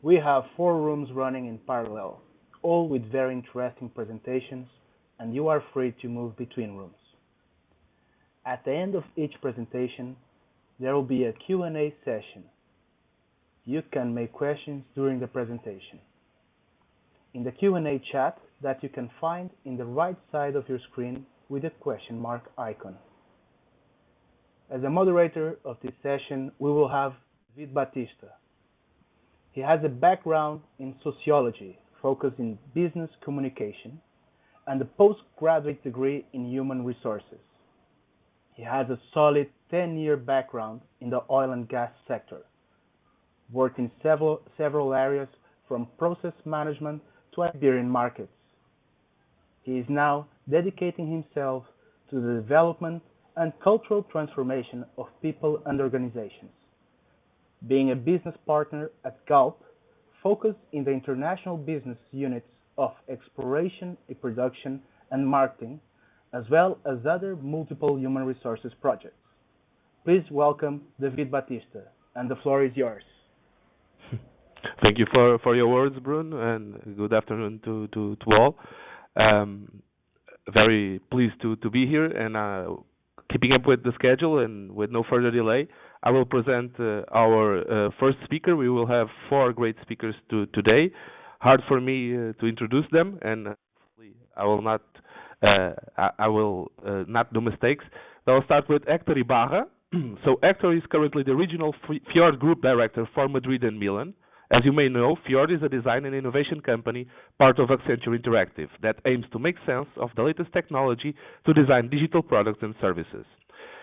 We have four rooms running in parallel, all with very interesting presentations, and you are free to move between rooms. At the end of each presentation, there will be a Q&A session. You can make questions during the presentation. In the Q&A chat that you can find in the right side of your screen with a question mark icon. As a moderator of this session, we will have David Batista. He has a background in sociology, focused in business communication, and a postgraduate degree in human resources. He has a solid 10-year background in the oil and gas sector, worked in several areas from process management to Iberian markets. He is now dedicating himself to the development and cultural transformation of people and organizations, being a business partner at Galp, focused in the international business units of exploration, production, and marketing, as well as other multiple human resources projects. Please welcome David Batista, and the floor is yours. Thank you for your words, Bruno, and good afternoon to all. Very pleased to be here and keeping up with the schedule and with no further delay. I will present our first speaker. We will have four great speakers today. Hard for me to introduce them, and hopefully I will not do mistakes. So I'll start with Hector Ibarra. So Hector is currently the regional Fjord Group Director for Madrid and Milan. As you may know, Fjord is a design and innovation company, part of Accenture Interactive, that aims to make sense of the latest technology to design digital products and services.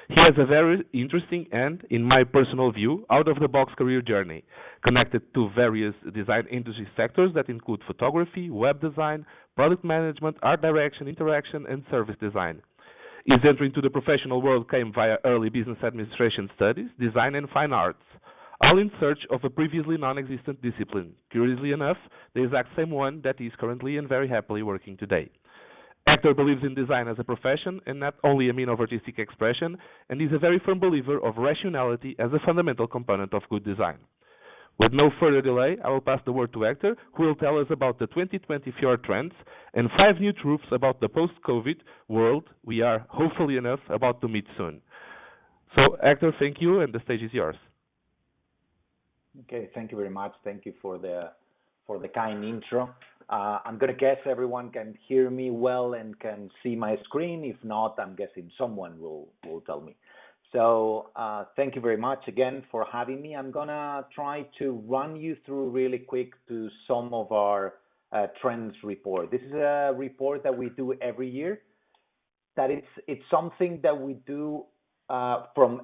He has a very interesting and, in my personal view, out-of-the-box career journey, connected to various design industry sectors that include photography, web design, product management, art direction, interaction, and service design. His entry into the professional world came via early business administration studies, design, and fine arts, all in search of a previously non-existent discipline, curiously enough, the exact same one that he is currently and very happily working today. Hector believes in design as a profession and not only a mean of artistic expression, and is a very firm believer of rationality as a fundamental component of good design. With no further delay, I will pass the word to Hector, who will tell us about the 2020 Fjord Trends and 5 new truths about the post-COVID world we are, hopefully enough, about to meet soon. So, Hector, thank you, and the stage is yours. Okay, thank you very much. Thank you for the kind intro. I'm going to guess everyone can hear me well and can see my screen. If not, I'm guessing someone will tell me. So thank you very much again for having me. I'm going to try to run you through really quick to some of our trends report. This is a report that we do every year. That it's something that we do from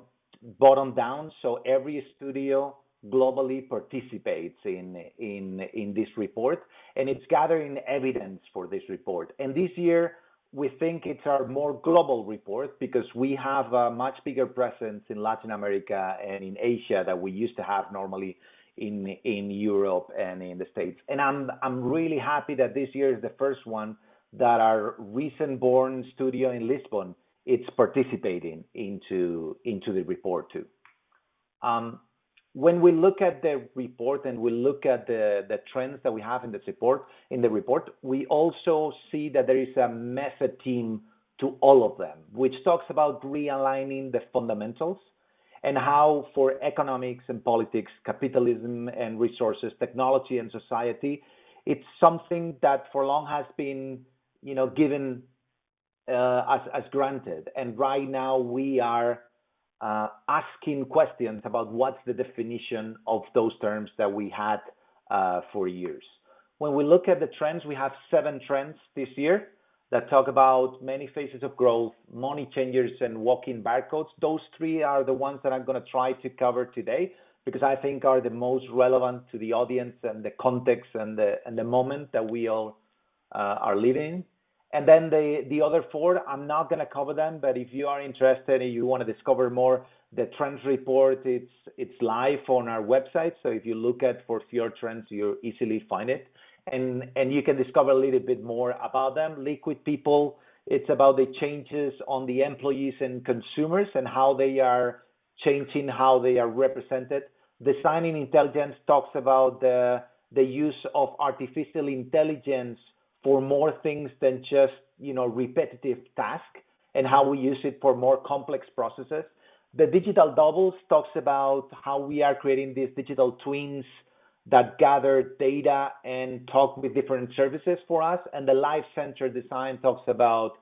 bottom down. So every studio globally participates in this report, and it's gathering evidence for this report. And this year, we think it's our more global report because we have a much bigger presence in Latin America and in Asia that we used to have normally in Europe and in the States. And I'm really happy that this year is the first one that our recent born studio in Lisbon it's participating into the report too. When we look at the report and we look at the trends that we have in the report, we also see that there is a method theme to all of them, which talks about realigning the fundamentals and how for economics and politics, capitalism and resources, technology and society, it's something that for long has been, given as granted. And right now we are asking questions about what's the definition of those terms that we had for years. When we look at the trends, we have 7 trends this year that talk about many phases of growth, money changers, and walking barcodes. Those 3 are the ones that I'm going to try to cover today because I think are the most relevant to the audience and the context and the moment that we all are living. And then the other 4, I'm not going to cover them, but if you are interested and you want to discover more, the trends report, it's live on our website. So if you look at for Fjord Trends, you'll easily find it. And you can discover a little bit more about them. Liquid people, it's about the changes on the employees and consumers and how they are changing, how they are represented. Designing intelligence talks about the the use of artificial intelligence for more things than just, repetitive tasks, and how we use it for more complex processes. The digital doubles talks about how we are creating these digital twins that gather data and talk with different services for us. And the life-centered design talks about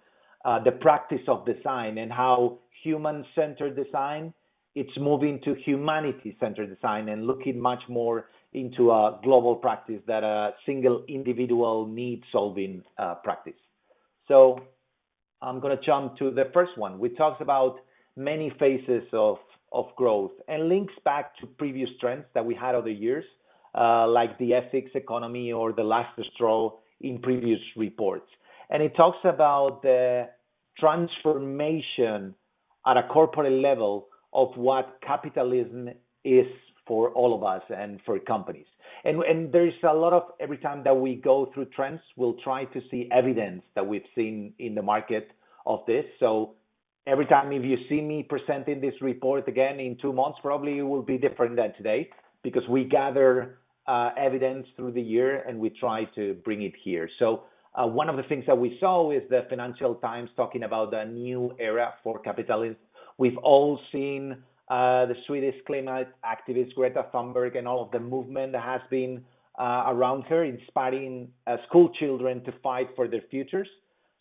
the practice of design and how human-centered design, it's moving to humanity-centered design and looking much more into a global practice than a single individual need-solving practice. So I'm going to jump to the first one, which talks about many phases of growth and links back to previous trends that we had over the years, like the ethics economy or the last straw in previous reports. And it talks about the transformation at a corporate level of what capitalism is for all of us and for companies. And there's a lot of, every time that we go through trends, we'll try to see evidence that we've seen in the market of this. So every time if you see me presenting this report again in 2 months, probably it will be different than today, because we gather evidence through the year and we try to bring it here. So one of the things that we saw is the Financial Times talking about a new era for capitalism. We've all seen the Swedish climate activist Greta Thunberg and all of the movement that has been around her, inspiring school children to fight for their futures.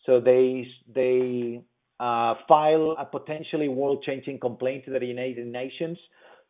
So they file a potentially world-changing complaint to the United Nations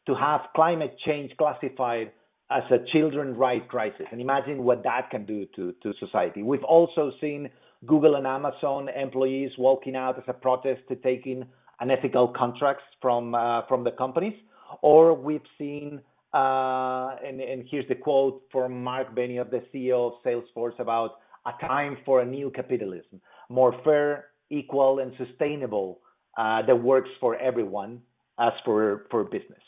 to have climate change classified as a children's right crisis. And imagine what that can do to society. We've also seen Google and Amazon employees walking out as a protest to taking unethical contracts from the companies. Or we've seen, and here's the quote from Mark Benioff, the CEO of Salesforce, about a time for a new capitalism, more fair, equal, and sustainable, that works for everyone as for business.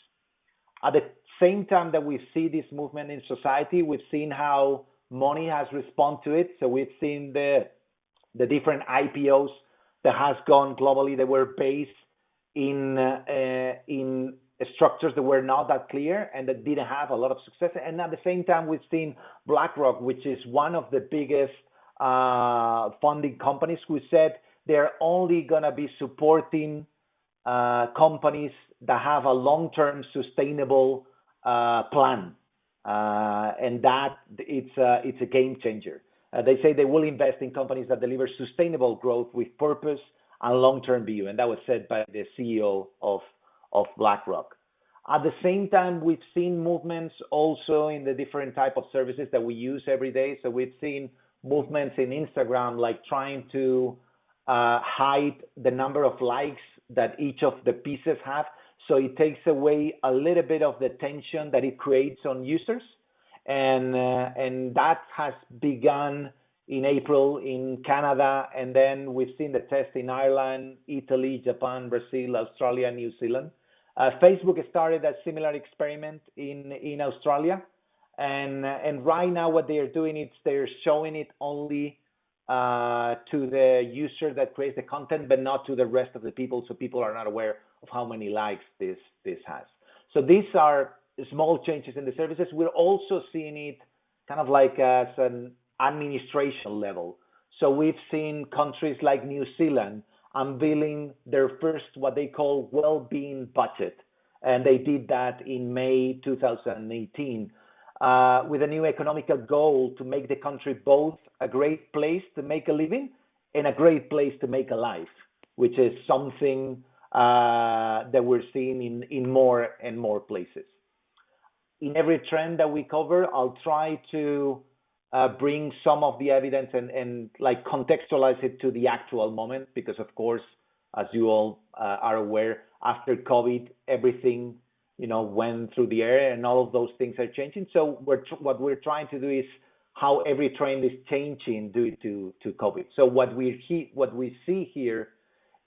At the same time that we see this movement in society, we've seen how money has responded to it. So we've seen the different IPOs that has gone globally that were based in structures that were not that clear and that didn't have a lot of success. And at the same time, we've seen BlackRock, which is one of the biggest funding companies, who said they're only going to be supporting companies that have a long-term sustainable plan, and that it's a game changer. They say they will invest in companies that deliver sustainable growth with purpose and long-term view, and that was said by the CEO of BlackRock. At the same time, we've seen movements also in the different type of services that we use every day. So we've seen movements in Instagram, like trying to hide the number of likes that each of the pieces have. So it takes away a little bit of the tension that it creates on users. And that has begun in April in Canada. And then we've seen the test in Ireland, Italy, Japan, Brazil, Australia, New Zealand. Facebook started a similar experiment in Australia. And right now what they are doing is they're showing it only to the user that creates the content, but not to the rest of the people. So people are not aware of how many likes this has. So these are small changes in the services. We're also seeing it kind of like as an administration level. So we've seen countries like New Zealand unveiling their first, what they call well-being budget. And they did that in May 2018. With a new economical goal to make the country both a great place to make a living and a great place to make a life, which is something that we're seeing in more and more places. In every trend that we cover, I'll try to bring some of the evidence and like contextualize it to the actual moment, because of course, as you all are aware, after COVID, everything went through the air, and all of those things are changing. So what we're trying to do is how every trend is changing due to COVID. So what we see here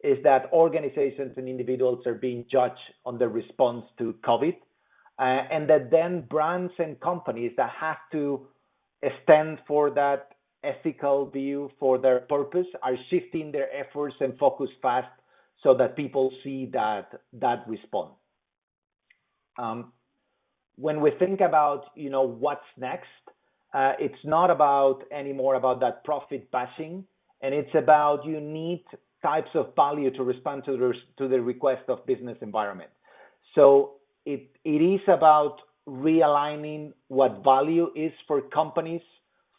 is that organizations and individuals are being judged on the response to COVID, and that then brands and companies that have to stand for that ethical view, for their purpose, are shifting their efforts and focus fast so that people see that response. When we think about what's next, It's not about anymore about that profit bashing, and it's about unique types of value to respond to the request of business environment. So it is about realigning what value is for companies,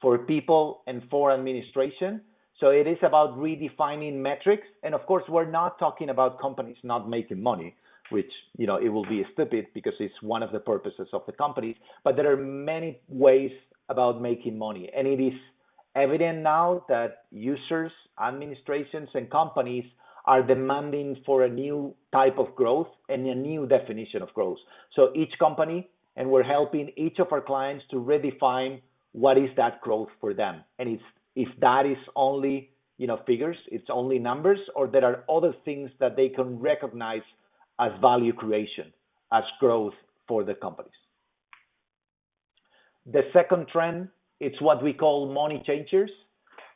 for people, and for administration. So it is about redefining metrics. And of course, we're not talking about companies not making money, which, it will be stupid because it's one of the purposes of the companies. But there are many ways about making money. And it is evident now that users, administrations, and companies are demanding for a new type of growth and a new definition of growth. So each company, and we're helping each of our clients to redefine what is that growth for them. And it's if that is only, figures, it's only numbers, or there are other things that they can recognize as value creation, as growth for the companies. The second trend, it's what we call money changers,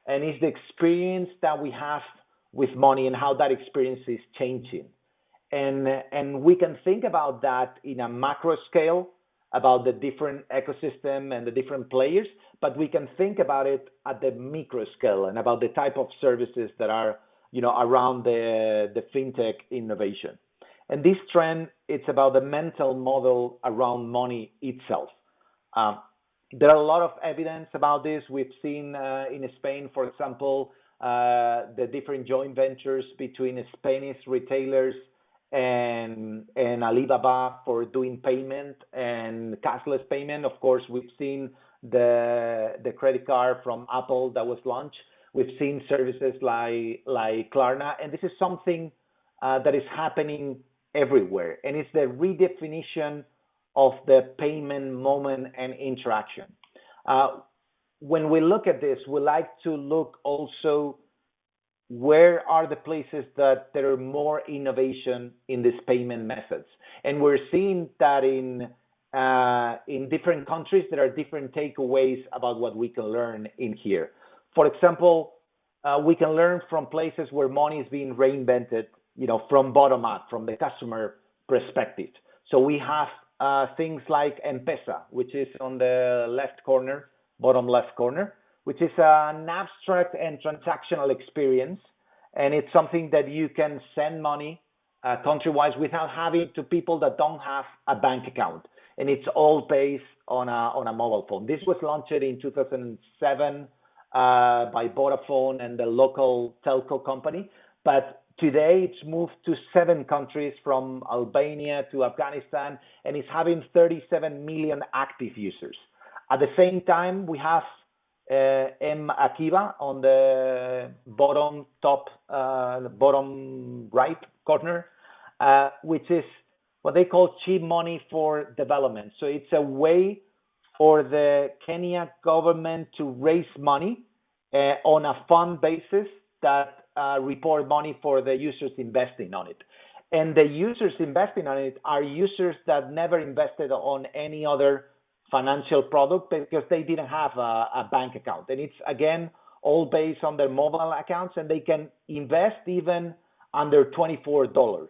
and it's the experience that we have with money and how that experience is changing. And we can think about that in a macro scale, about the different ecosystem and the different players, but we can think about it at the micro scale and about the type of services that are, around the fintech innovation. And this trend, it's about the mental model around money itself. There are a lot of evidence about this. We've seen in Spain, for example, the different joint ventures between Spanish retailers and Alibaba for doing payment and cashless payment. Of course, we've seen the credit card from Apple that was launched. We've seen services like Klarna, and this is something that is happening everywhere. And it's the redefinition of the payment moment and interaction. When we look at this, we like to look also where are the places that there are more innovation in these payment methods. And we're seeing that in different countries, there are different takeaways about what we can learn in here. For example, we can learn from places where money is being reinvented, from bottom up, from the customer perspective. So we have things like M-Pesa, which is on the left corner, bottom left corner, which is an abstract and transactional experience. And it's something that you can send money country-wise without having to people that don't have a bank account. And it's all based on a mobile phone. This was launched in 2007 by Vodafone and the local telco company. But today it's moved to 7 countries from Albania to Afghanistan, and it's having 37 million active users. At the same time, we have M-Akiba on the bottom right corner, which is what they call cheap money for development. So it's a way for the Kenya government to raise money on a fund basis that report money for the users investing on it. And the users investing on it are users that never invested on any other financial product because they didn't have a bank account. And it's, again, all based on their mobile accounts, and they can invest even under $24,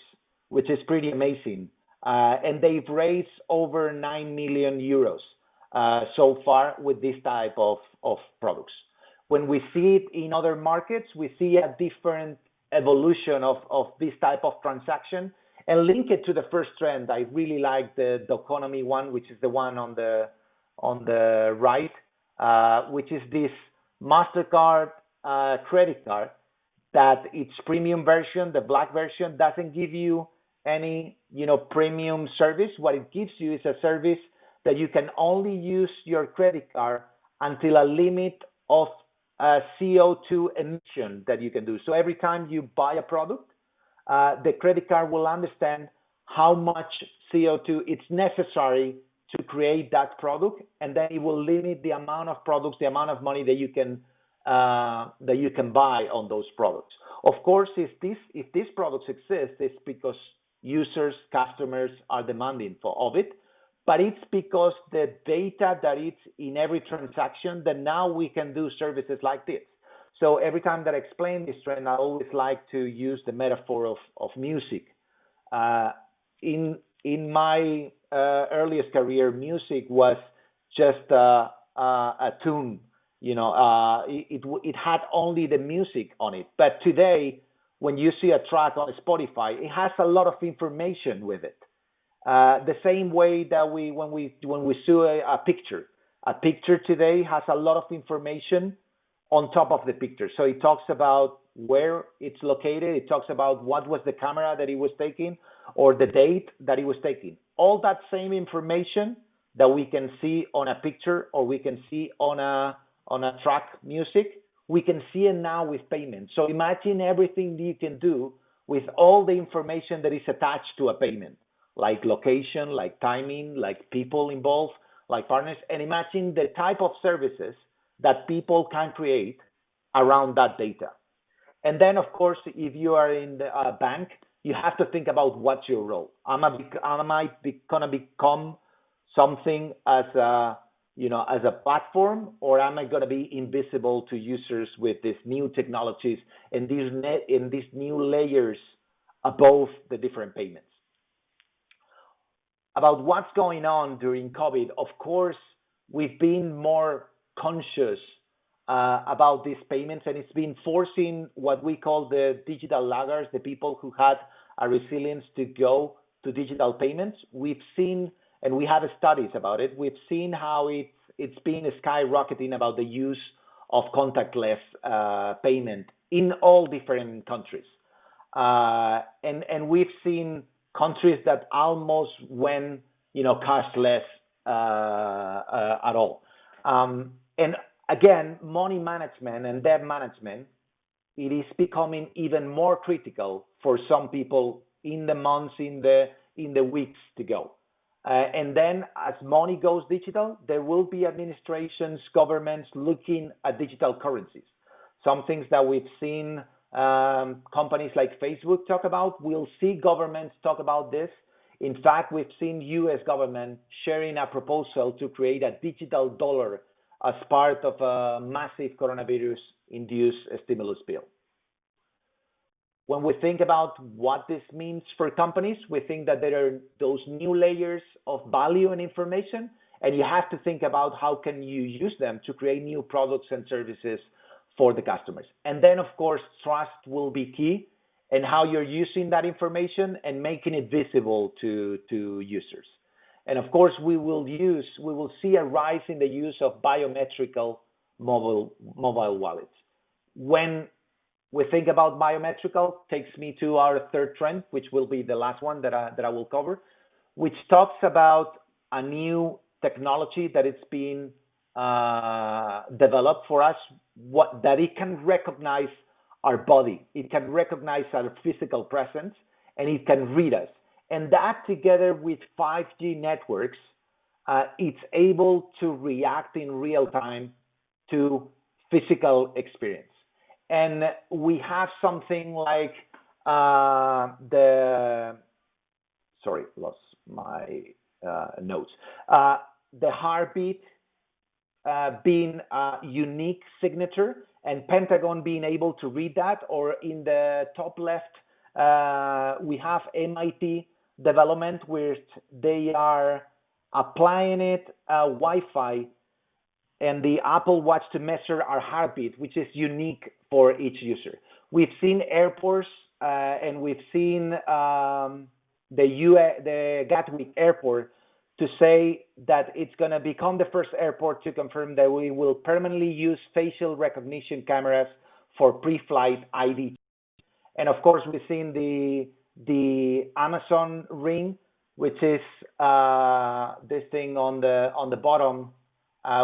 which is pretty amazing. And they've raised over 9 million euros so far with this type of products. When we see it in other markets, we see a different evolution of this type of transaction. And link it to the first trend. I really like the economy one, which is the one on the right, which is this MasterCard credit card that its premium version, the black version, doesn't give you any premium service. What it gives you is a service that you can only use your credit card until a limit of CO2 emission that you can do. So every time you buy a product, the credit card will understand how much CO2 it's necessary to create that product, and then it will limit the amount of products, the amount of money that you can buy on those products. Of course, if these products exist, it's because users, customers are demanding of it, but it's because the data that is in every transaction that now we can do services like this. So every time that I explain this trend, I always like to use the metaphor of music. In my earliest career, music was just a tune. It had only the music on it. But today, when you see a track on Spotify, it has a lot of information with it. The same way that when we see a picture today has a lot of information on top of the picture. So it talks about where it's located. It talks about what was the camera that it was taking or the date that it was taking. All that same information that we can see on a picture or we can see on a track music, we can see it now with payment. So imagine everything you can do with all the information that is attached to a payment, like location, like timing, like people involved, like partners, and imagine the type of services that people can create around that data. And then, of course, if you are in the bank, you have to think about what's your role. Am I gonna become something as a platform, or am I gonna be invisible to users with these new technologies and these new layers above the different payments? About what's going on during COVID, of course, we've been more conscious about these payments, and it's been forcing what we call the digital laggards, the people who had a resilience to go to digital payments. We've seen, and we have studies about it, we've seen how it's been skyrocketing about the use of contactless payment in all different countries. And we've seen countries that almost went, cashless at all. And again, money management and debt management, it is becoming even more critical for some people in the months, in the weeks to go. And then as money goes digital, there will be administrations, governments looking at digital currencies. Some things that we've seen companies like Facebook talk about, we'll see governments talk about this. In fact, we've seen US government sharing a proposal to create a digital dollar as part of a massive coronavirus-induced stimulus bill. When we think about what this means for companies, we think that there are those new layers of value and information, and you have to think about how can you use them to create new products and services for the customers. And then, of course, trust will be key in how you're using that information and making it visible to users. And of course, we will see a rise in the use of biometrical mobile wallets. When we think about biometrical, takes me to our third trend, which will be the last one that I will cover, which talks about a new technology that it's being developed for us, that it can recognize our body, it can recognize our physical presence, and it can read us. And that together with 5G networks, it's able to react in real time to physical experience. And we have something like sorry, lost my notes. The heartbeat being a unique signature, and Pentagon being able to read that, or in the top left, we have MIT development where they are applying it Wi-Fi and the Apple Watch to measure our heartbeat, which is unique for each user. We've seen airports and we've seen the Gatwick Airport to say that it's going to become the first airport to confirm that we will permanently use facial recognition cameras for pre-flight ID. And of course, we've seen the Amazon Ring, which is this thing on the bottom,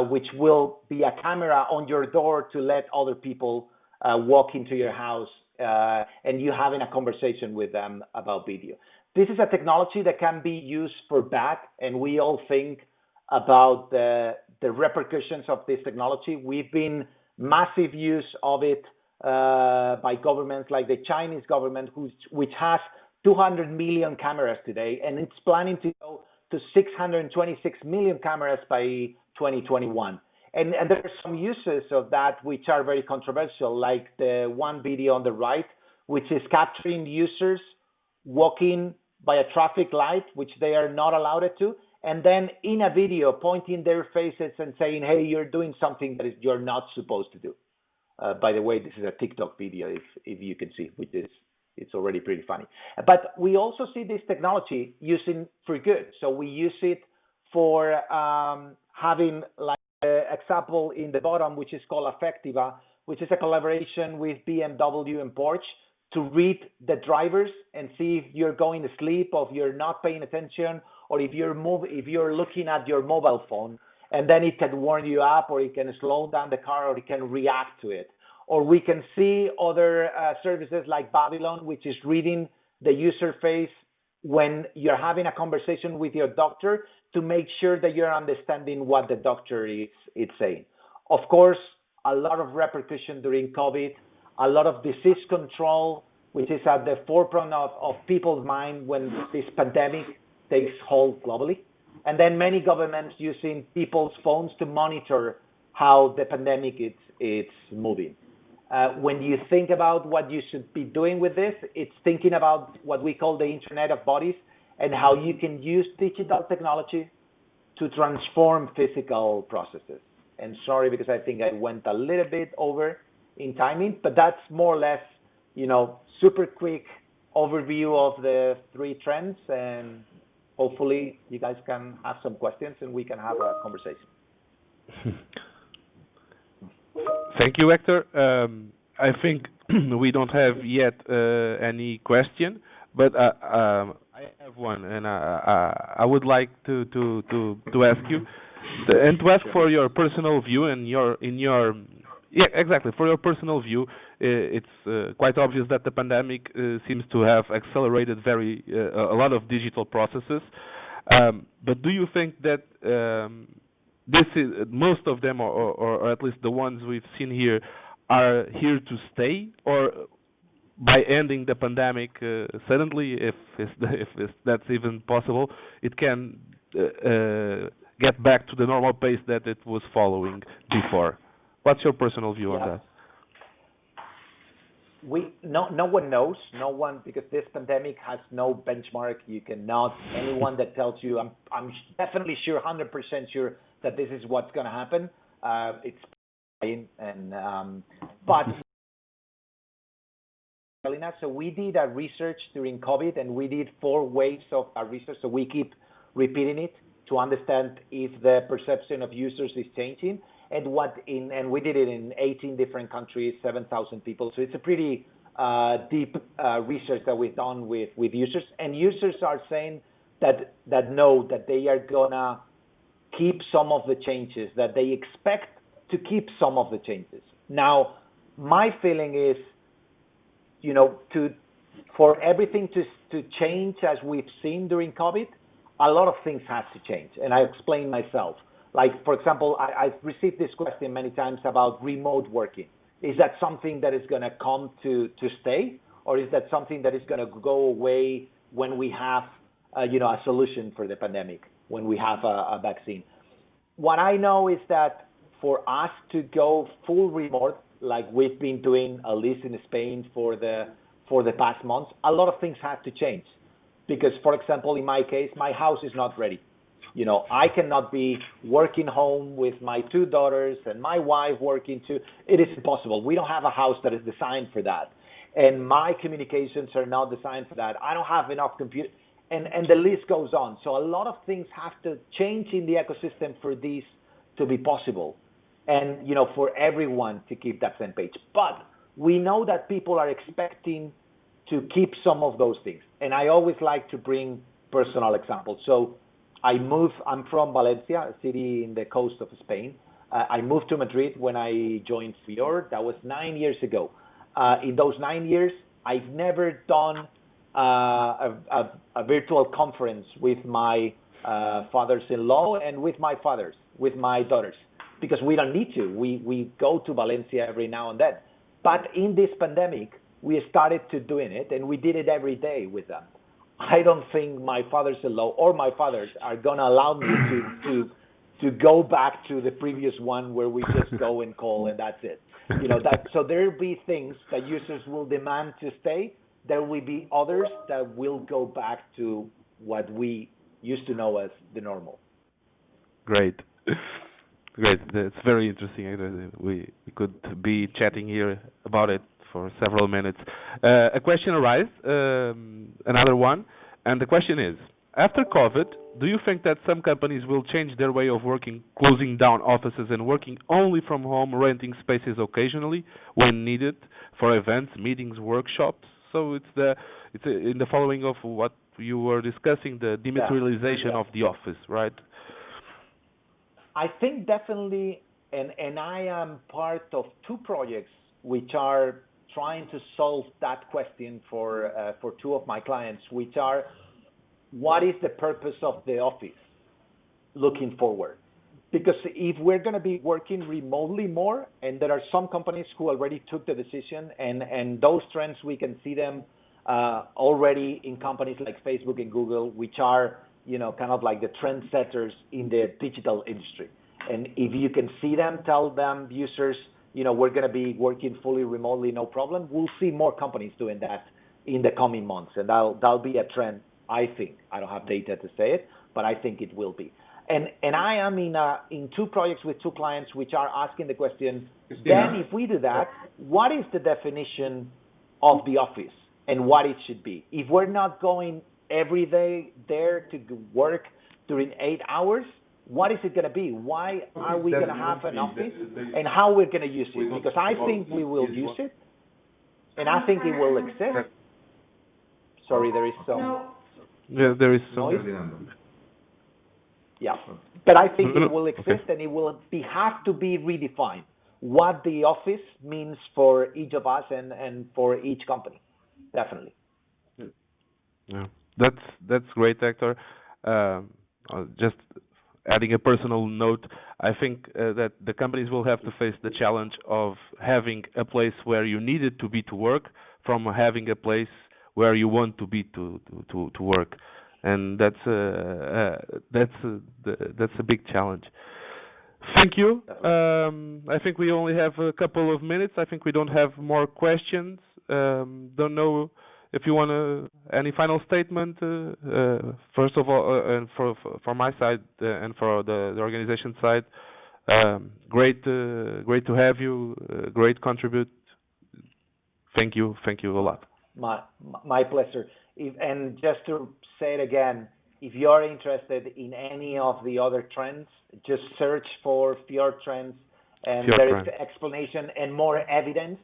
which will be a camera on your door to let other people walk into your house and you having a conversation with them about video. This is a technology that can be used for bad, and we all think about the repercussions of this technology. We've been massive use of it by governments like the Chinese government, which has 200 million cameras today, and it's planning to go to 626 million cameras by 2021. And there are some uses of that which are very controversial, like the one video on the right, which is capturing users walking by a traffic light, which they are not allowed to, and then in a video pointing their faces and saying, hey, you're doing something that you're not supposed to do. By the way, this is a TikTok video, if you can see, which is, it's already pretty funny. But we also see this technology using for good. So we use it for having, like, example in the bottom, which is called Affectiva, which is a collaboration with BMW and Porsche to read the drivers and see if you're going to sleep or if you're not paying attention, or if you're looking at your mobile phone, and then it can warn you up, or it can slow down the car, or it can react to it. Or we can see other services like Babylon, which is reading the user face when you're having a conversation with your doctor to make sure that you're understanding what the doctor is saying. Of course, a lot of repercussion during COVID, a lot of disease control, which is at the forefront of people's mind when this pandemic takes hold globally. And then many governments using people's phones to monitor how the pandemic is moving. When you think about what you should be doing with this, it's thinking about what we call the Internet of Bodies and how you can use digital technology to transform physical processes. And sorry, because I think I went a little bit over in timing, but that's more or less, super quick overview of the 3 trends, and hopefully you guys can have some questions and we can have a conversation. Thank you, Hector. I think we don't have yet any question, but I have one, and I would like to ask you, and to ask for your personal view and for your personal view. It's quite obvious that the pandemic seems to have accelerated a lot of digital processes. But do you think that this is most of them, or at least the ones we've seen here, are here to stay, or by ending the pandemic suddenly, if that's even possible, it can get back to the normal pace that it was following before? What's your personal view on that? No one knows. No one, because this pandemic has no benchmark. You cannot, anyone that tells you, I'm definitely sure, 100% sure that this is what's going to happen. It's but so we did a research during COVID, and we did 4 waves of our research. So we keep repeating it to understand if the perception of users is changing, and we did it in 18 different countries, 7,000 people. So it's a pretty deep research that we've done with users, and users are saying that know that they are gonna keep some of the changes, that they expect to keep some of the changes. Now, my feeling is, for everything to change as we've seen during COVID, a lot of things have to change, and I explained myself. Like, for example, I've received this question many times about remote working. Is that something that is going to come to stay, or is that something that is going to go away when we have, a solution for the pandemic, when we have a vaccine? What I know is that for us to go full remote, like we've been doing, at least in Spain for the past months, a lot of things have to change. Because, for example, in my case, my house is not ready. I cannot be working home with my 2 daughters and my wife working too. It is impossible. We don't have a house that is designed for that. And my communications are not designed for that. I don't have enough compute, and the list goes on. So a lot of things have to change in the ecosystem for this to be possible. And, for everyone to keep that same page. But we know that people are expecting to keep some of those things. And I always like to bring personal examples. So I'm from Valencia, a city in the coast of Spain. I moved to Madrid when I joined Fjord. That was 9 years ago. In those 9 years, I've never done a virtual conference with my fathers-in-law and with my daughters, because we don't need to. We go to Valencia every now and then. But in this pandemic, we started to doing it, and we did it every day with them. I don't think my fathers-in-law or my fathers are going to allow me to go back to the previous one where we just go and call and that's it. So there will be things that users will demand to stay. There will be others that will go back to what we used to know as the normal. Great. Great. That's very interesting. We could be chatting here about it for several minutes. A question arises, another one, and the question is, after COVID, do you think that some companies will change their way of working, closing down offices and working only from home, renting spaces occasionally when needed for events, meetings, workshops? So it's in the following of what you were discussing, the dematerialization of the office, right? I think definitely, and I am part of two projects which are trying to solve that question for two of my clients, which are, what is the purpose of the office looking forward? Because if we're going to be working remotely more, and there are some companies who already took the decision, and those trends, we can see them already in companies like Facebook and Google, which are, kind of like the trendsetters in the digital industry. And if you can see them, tell them, users, we're going to be working fully remotely, no problem. We'll see more companies doing that in the coming months, and that'll be a trend, I think. I don't have data to say it, but I think it will be. And I am in two projects with two clients which are asking the question, then if we do that, what is the definition of the office and what it should be? If we're not going every day there to work during 8 hours, what is it going to be? Why are we going to have an office, and how we're going to use it? Because I think we will use it, and I think it will exist. Sorry, there is some... Yeah, there is some... noise. Yeah, but I think it will exist, and it will have to be redefined, what the office means for each of us and for each company, definitely. Yeah, that's great, Hector. Just adding a personal note, I think that the companies will have to face the challenge of having a place where you needed to be to work from having a place where you want to be to work, and that's a big challenge. Thank you. I think we only have a couple of minutes. I think we don't have more questions. Don't know if you want any final statement. First of all, and for my side and for the organization side, great to have you. Great contribute. Thank you a lot. My pleasure. And just to say it again, if you're interested in any of the other trends, just search for Fjord Trends, and there is explanation and more evidence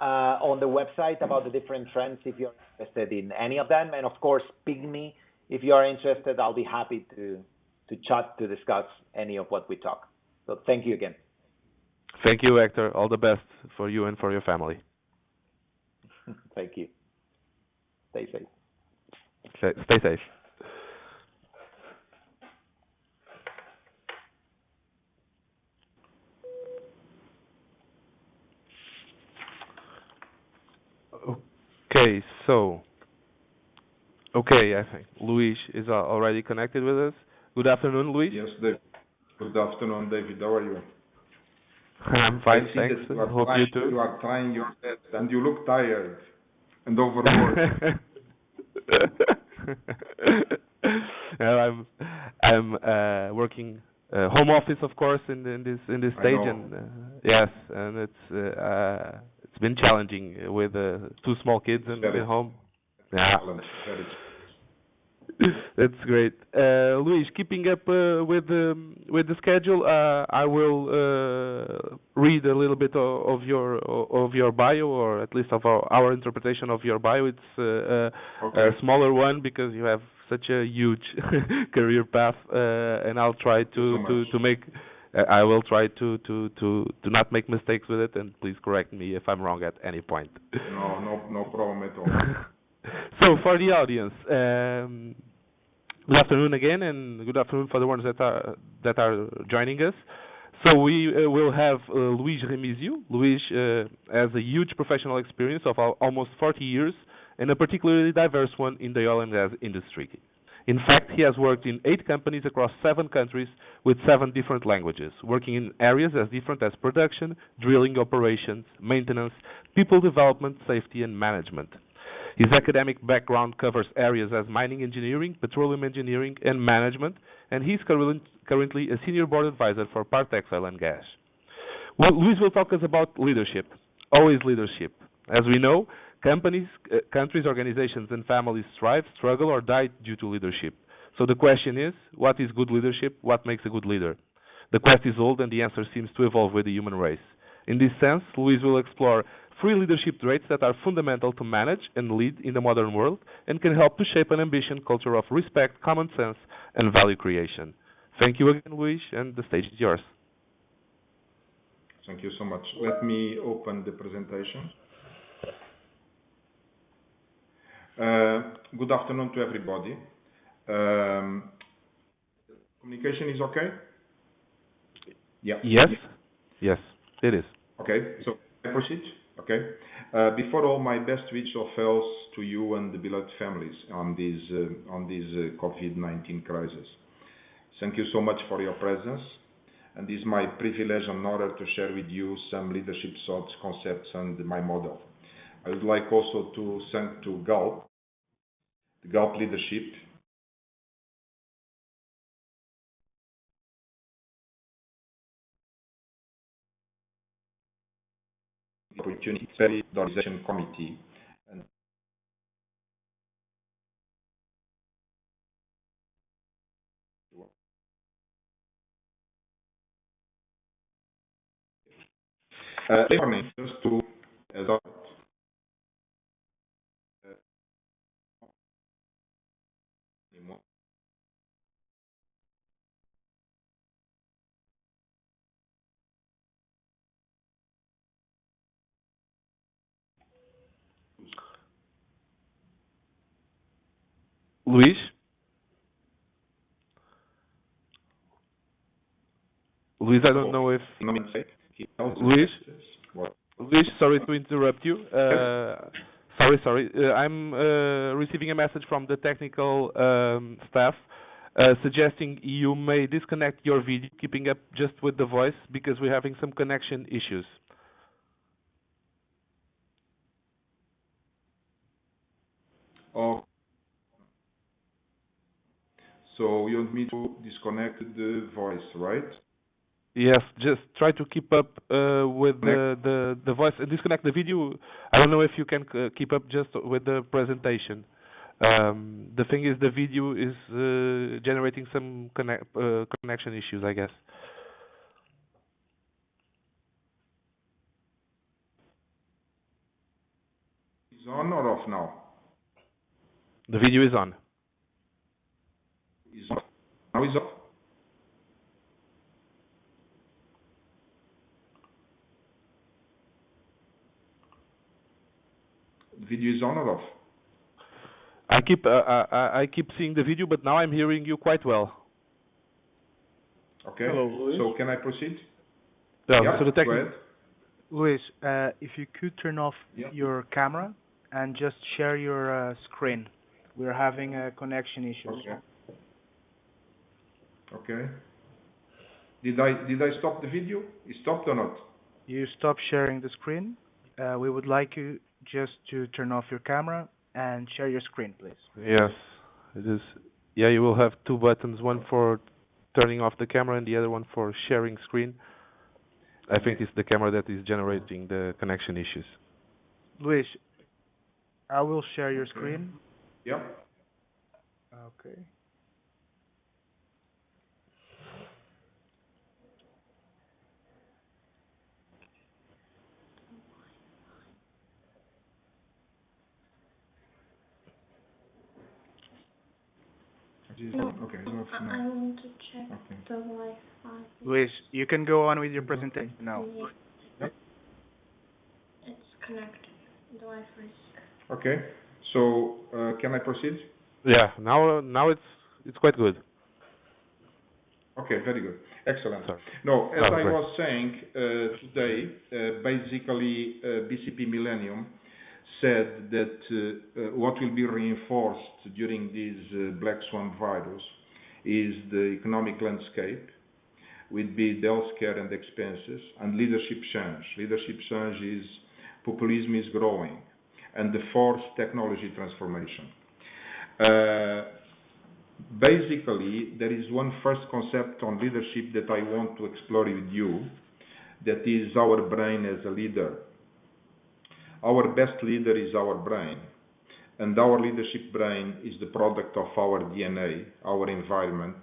on the website about the different trends if you're interested in any of them. And of course, ping me if you are interested. I'll be happy to chat, to discuss any of what we talk. So thank you again. Thank you, Hector. All the best for you and for your family. Thank you. Stay safe. Stay safe. Okay, I think Luis is already connected with us. Good afternoon, Luis. Yes, David. Good afternoon, David. How are you? I'm fine, thanks. Hope you too. You are trying your best, and you look tired and overworked. I'm working home office, of course, in this stage, and yes, and it's been challenging with two small kids at home. Yeah. That's great. Luis, keeping up with the schedule, I will read a little bit of your bio, or at least of our interpretation of your bio. It's a smaller one because you have such a huge career path, and I'll try to make. I will try to not make mistakes with it, and please correct me if I'm wrong at any point. No problem at all. So for the audience, good afternoon again, and good afternoon for the ones that are joining us. So we will have Luis Remisio. Luis has a huge professional experience of almost 40 years, and a particularly diverse one in the oil and gas industry. In fact, he has worked in 8 companies across 7 countries with 7 different languages, working in areas as different as production, drilling operations, maintenance, people development, safety, and management. His academic background covers areas as mining engineering, petroleum engineering, and management, and he's currently a senior board advisor for Partex Oil and Gas. Well, Luis will talk us about leadership, always leadership. As we know, companies, countries, organizations, and families thrive, struggle, or die due to leadership. So the question is, what is good leadership? What makes a good leader? The quest is old, and the answer seems to evolve with the human race. In this sense, Luis will explore 3 leadership traits that are fundamental to manage and lead in the modern world and can help to shape an ambition culture of respect, common sense, and value creation. Thank you again, Luis, and the stage is yours. Thank you so much. Let me open the presentation. Good afternoon to everybody. Communication is okay? Yeah. Yes? Yes, it is. Okay, so I proceed? Okay. Before all, my best wishes of health to you and the beloved families on this COVID-19 crisis. Thank you so much for your presence, and it is my privilege and honor to share with you some leadership thoughts, concepts, and my model. I would like also to thank to Galp, the Galp leadership, opportunity organization committee, and just to adopt Luis? Luis, I don't know if... Luis? Luis, sorry to interrupt you. Sorry. I'm receiving a message from the technical staff suggesting you may disconnect your video, keeping up just with the voice, because we're having some connection issues. Oh, so you want me to disconnect the voice, right? Yes, just try to keep up with the voice and disconnect the video. I don't know if you can keep up just with the presentation. The thing is, the video is generating some connection issues, I guess. Is on or off now? The video is on. Is on. Now is off. The video is on or off? I keep seeing the video, but now I'm hearing you quite well. Okay. Hello, Luis. So can I proceed? Yeah. So the go ahead. Luis, if you could turn off your camera and just share your screen. We're having connection issues. Okay. Did I stop the video? It stopped or not? You stop sharing the screen. We would like you just to turn off your camera and share your screen, please. Yes, it is. Yeah, you will have 2 buttons, one for turning off the camera and the other one for sharing screen. I think it's the camera that is generating the connection issues. Luis, I will share your screen. Yeah. Okay. No, okay, no, I want to check the Wi-Fi. Luis, you can go on with your presentation now. Yep. It's connected. The Wi-Fi is... Okay. So can I proceed? Yeah. Now it's quite good. Okay, very good. Excellent. Sorry. No, as I great. was saying today, basically BCP Millennium said that what will be reinforced during this black swan virus is the economic landscape, will be the healthcare and expenses, and leadership change. Leadership change is populism is growing. and the fourth, technology transformation. Basically, there is one first concept on leadership that I want to explore with you, that is our brain as a leader. Our best leader is our brain, and our leadership brain is the product of our DNA, our environment,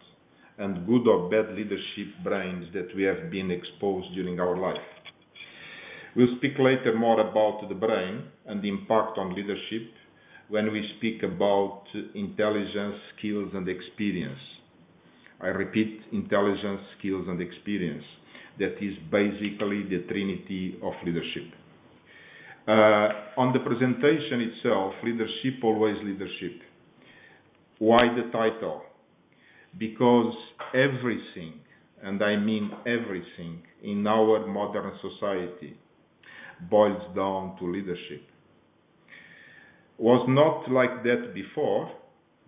and good or bad leadership brains that we have been exposed during our life. We'll speak later more about the brain and the impact on leadership when we speak about intelligence, skills, and experience. I repeat, intelligence, skills, and experience. That is basically the trinity of leadership. On the presentation itself, leadership, always leadership. Why the title? Because everything, and I mean everything, in our modern society boils down to leadership. Was not like that before,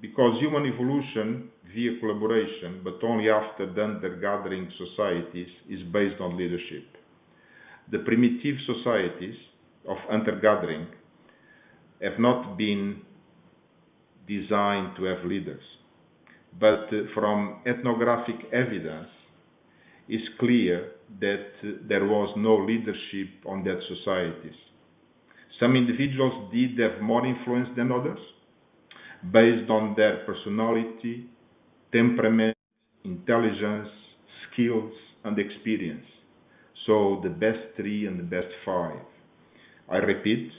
because human evolution via collaboration, but only after the hunter-gathering societies, is based on leadership. The primitive societies of hunter-gathering have not been designed to have leaders, but from ethnographic evidence is clear that there was no leadership on that societies. Some individuals did have more influence than others, based on their personality, temperament, intelligence, skills, and experience. So the best 3 and the best 5. I repeat,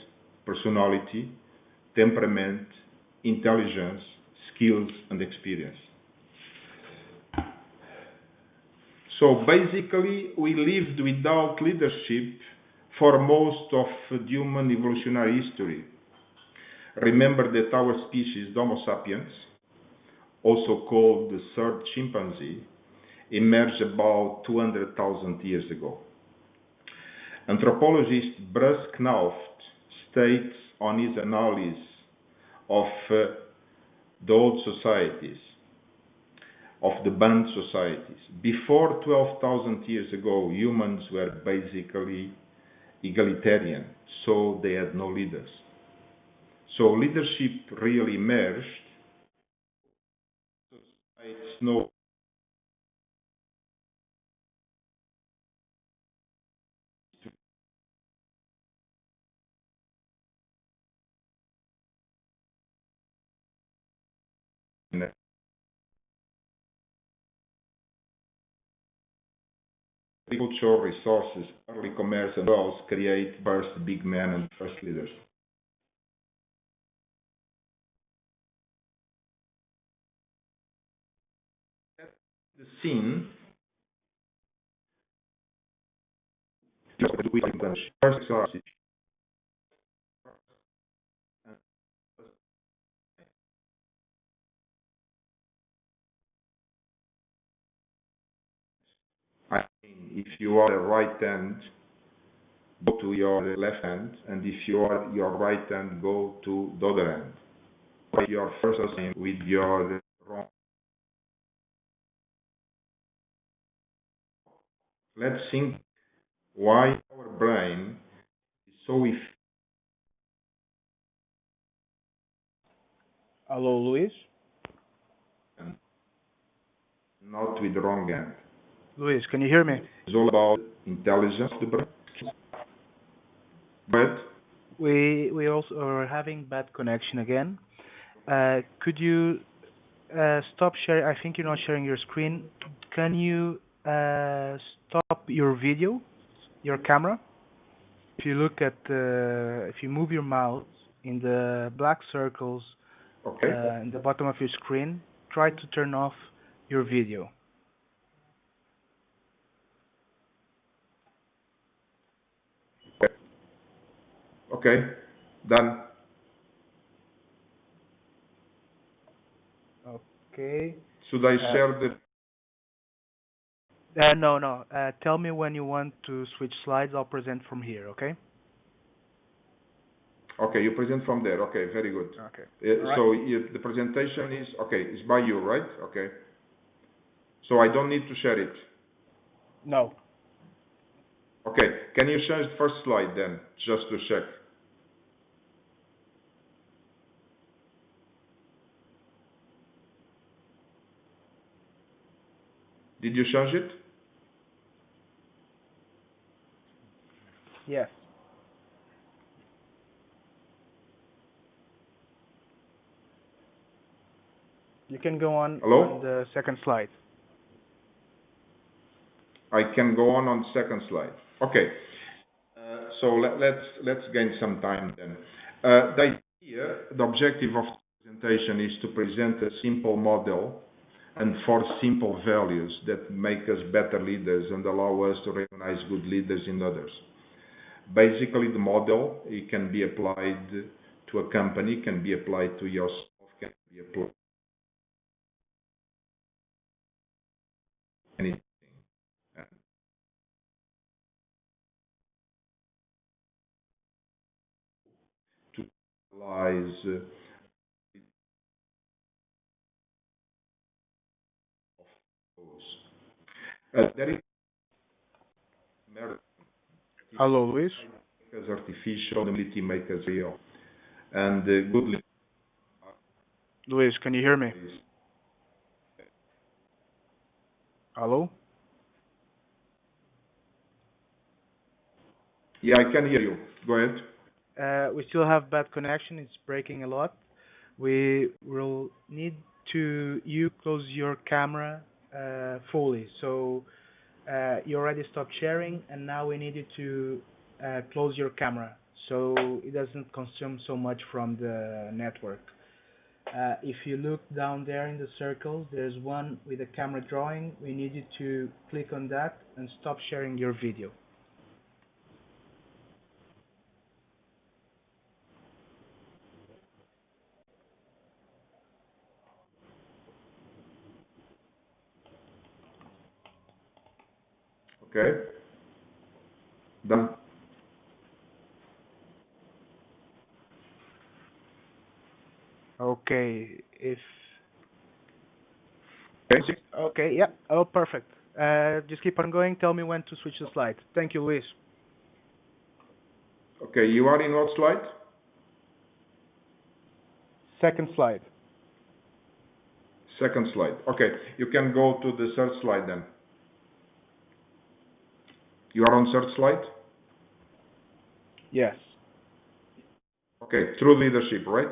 personality, temperament, intelligence, skills, and experience. So basically, we lived without leadership for most of human evolutionary history. Remember that our species, the Homo sapiens, also called the third chimpanzee, emerged about 200,000 years ago. Anthropologist Bruce Knauft states on his analysis of the old societies, of the band societies. Before 12,000 years ago, humans were basically egalitarian, so they had no leaders. So leadership really emerged. It's no agricultural resources, early commerce and wealth create first big men and first leaders. The scene first I mean, if you are the right hand, go to your left hand, and if you are your right hand, go to the other hand. If you are first with your wrong. Let's think why our brain is so efficient. Hello, Luis. Not with the wrong hand. Luis, can you hear me? It's all about intelligence of the brain. But We also are having bad connection again. Could you stop sharing? I think you're not sharing your screen. Can you stop your video, your camera? If you look at if you move your mouse in the black circles in the bottom of your screen, try to turn off your video. Okay, done. Okay. Should I share the... No. Tell me when you want to switch slides. I'll present from here, okay? Okay, you present from there. Okay, very good. Okay. So if the presentation is... Okay, it's by you, right? Okay. So I don't need to share it? No. Okay, can you share the first slide then, just to check? Did you change it? Yes. You can go on the second slide. I can go on second slide. Okay. So let's gain some time then. The idea, the objective of the presentation is to present a simple model and 4 simple values that make us better leaders and allow us to recognize good leaders in others. Basically, the model, it can be applied to a company, can be applied to yourself, can be applied to anything. To analyze there is Hello, Luis. as artificial, ability make us real. And good Luis, can you hear me? Hello? Yeah, I can hear you. Go ahead. We still have bad connection. It's breaking a lot. We will need you close your camera fully. So you already stopped sharing, and now we need you to close your camera so it doesn't consume so much from the network. If you look down there in the circles, there's one with a camera drawing. We need you to click on that and stop sharing your video. Okay. Done. Okay, Okay. okay, yeah, oh, perfect. Just keep on going. Tell me when to switch the slide. Thank you, Luis. Okay, you are in what slide? Second slide. Second slide. Okay, you can go to the third slide then. You are on third slide? Yes. Okay, true leadership, right?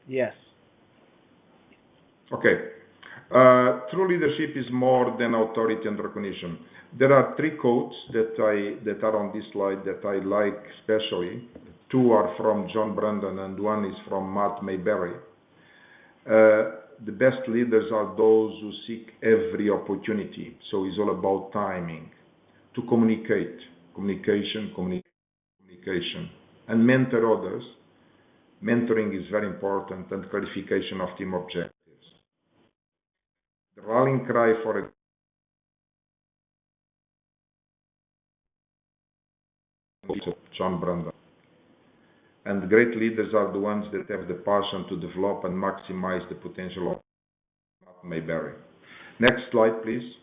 Yes. Okay. True leadership is more than authority and recognition. There are 3 quotes that are on this slide that I like especially. 2 are from John Brandon and 1 is from Matt Mayberry. The best leaders are those who seek every opportunity. So it's all about timing, to communicate, communication, and mentor others. Mentoring is very important, and clarification of team objectives. The rallying cry for John Brandon. And great leaders are the ones that have the passion to develop and maximize the potential of Mayberry. Next slide, please.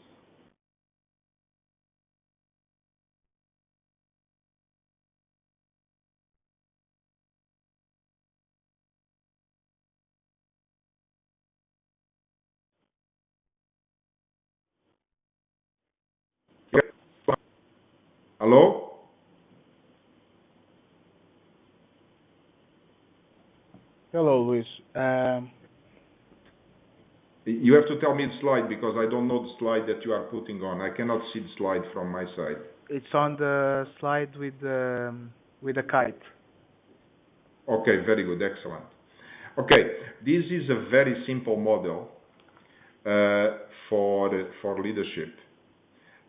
Hello? Hello, Luis. You have to tell me the slide because I don't know the slide that you are putting on. I cannot see the slide from my side. It's on the slide with the kite. Okay, very good, excellent. Okay, this is a very simple model for leadership,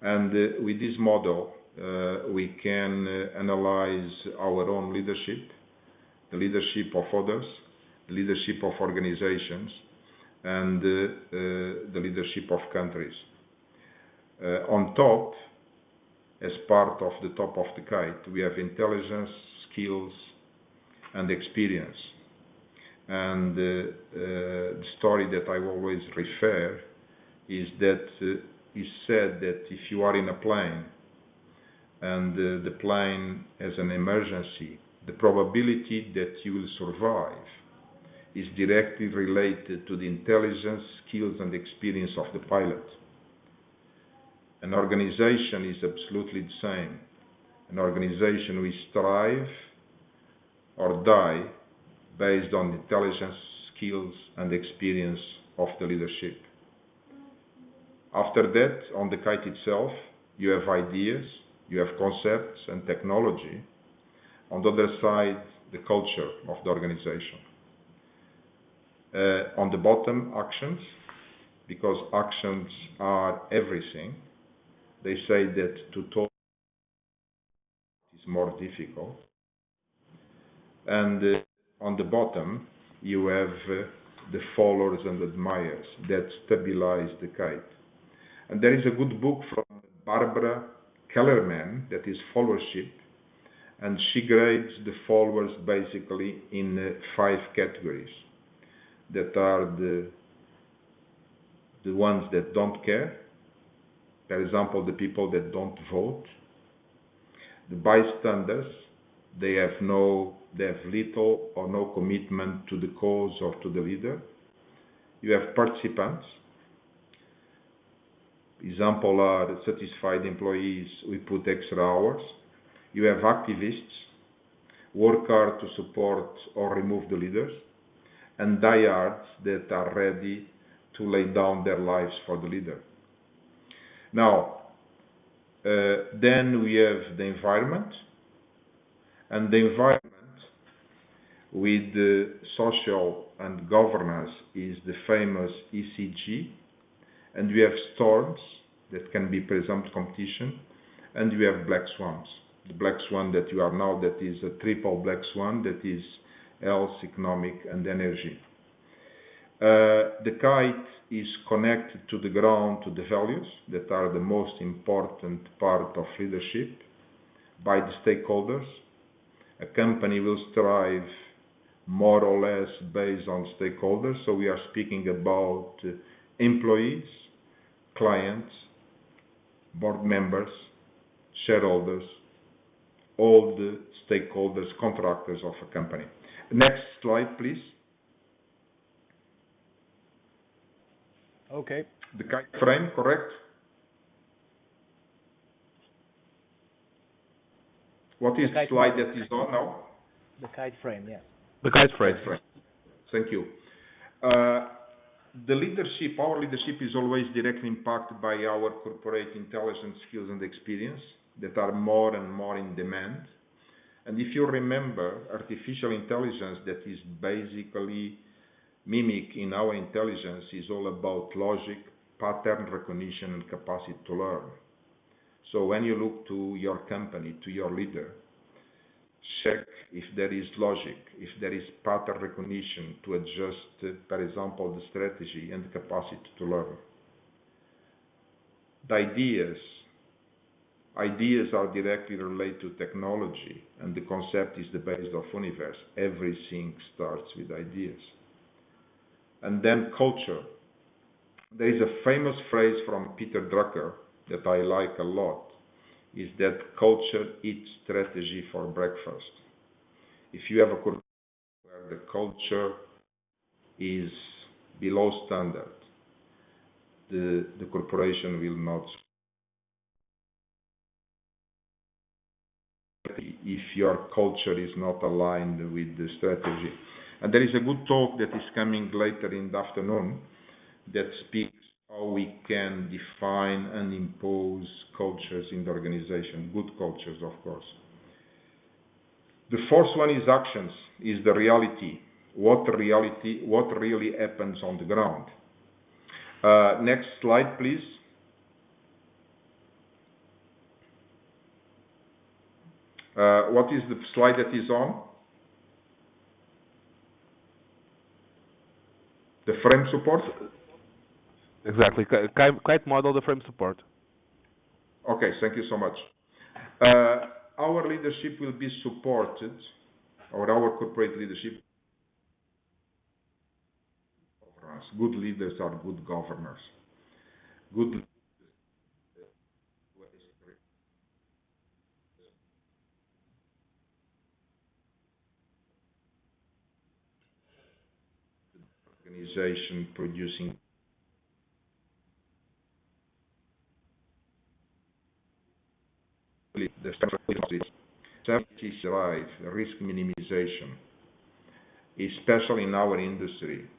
and with this model we can analyze our own leadership, the leadership of others, the leadership of organizations, and the leadership of countries. On top, as part of the top of the kite, we have intelligence, skills, and experience. And the story that I always refer is that it's said that if you are in a plane and the plane has an emergency, the probability that you will survive is directly related to the intelligence, skills, and experience of the pilot. An organization is absolutely the same. An organization will strive or die based on the intelligence, skills, and experience of the leadership. After that, on the kite itself, you have ideas, you have concepts and technology. On the other side, the culture of the organization. On the bottom, actions, because actions are everything. They say that to talk is more difficult. And on the bottom, you have the followers and admirers that stabilize the kite. And there is a good book from Barbara Kellerman that is followership, and she grades the followers basically in 5 categories that are the ones that don't care. For example, the people that don't vote, the bystanders, they have little or no commitment to the cause or to the leader. You have participants. Example are satisfied employees, we put extra hours. You have activists, work hard to support or remove the leaders, and diehards that are ready to lay down their lives for the leader. Now, then we have the environment, and the environment with the social and governance is the famous ECG, and we have storms that can be presumed competition, and we have black swans. The black swan that you are now, that is a triple black swan, that is health, economic, and energy. The kite is connected to the ground, to the values that are the most important part of leadership by the stakeholders. A company will strive more or less based on stakeholders. So we are speaking about employees, clients, board members, shareholders, all the stakeholders, contractors of a company. Next slide, please. Okay. The kite frame, correct? What is the slide that is on now? The kite frame, yes. The kite frame. Thank you. The leadership, our leadership is always directly impacted by our corporate intelligence, skills, and experience that are more and more in demand. And if you remember, artificial intelligence that is basically mimic in our intelligence is all about logic, pattern recognition, and capacity to learn. So when you look to your company, to your leader, check if there is logic, if there is pattern recognition to adjust, for example, the strategy and the capacity to learn. The ideas are directly related to technology, and the concept is the base of universe. Everything starts with ideas. And then culture. There is a famous phrase from Peter Drucker that I like a lot, is that culture eats strategy for breakfast. If you have a corporation where the culture is below standard, the corporation will not. If your culture is not aligned with the strategy. And there is a good talk that is coming later in the afternoon that speaks how we can define and impose cultures in the organization, good cultures, of course. The fourth one is actions, is the reality. What really happens on the ground. Next slide, please. What is the slide that is on? The frame support? Exactly. Kite model, the frame support. Okay, thank you so much. Our leadership will be supported, or our corporate leadership. Good leaders are good governors. Good. organization producing the strategies, safety drive, risk minimization, especially in our industry.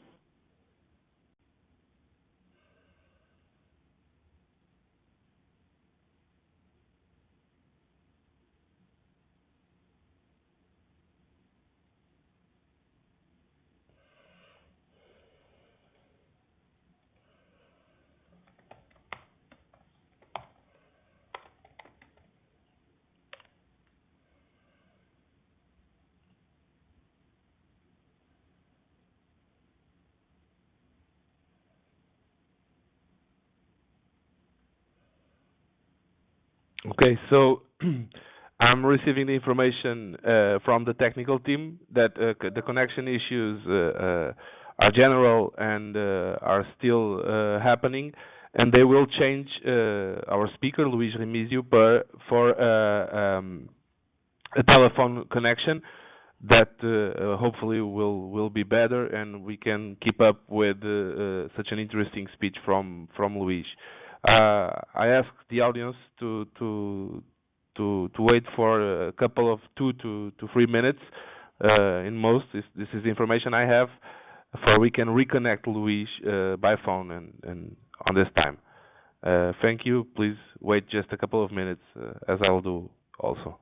Okay, so I'm receiving the information from the technical team that the connection issues are general and are still happening, and they will change our speaker, Luis Remisio, for a telephone connection that hopefully will be better, and we can keep up with such an interesting speech from Luis. I ask the audience to wait for a couple of 2 to 3 minutes in most. This is the information I have, for we can reconnect Luis by phone and on this time. Thank you. Please wait just a couple of minutes, as I will do also.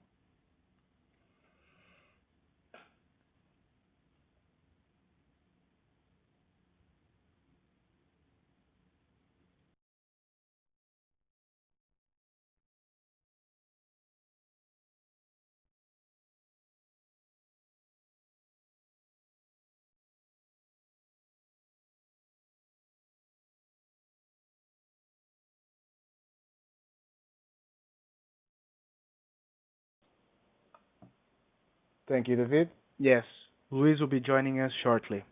Thank you, David. Yes, Luis will be joining us shortly.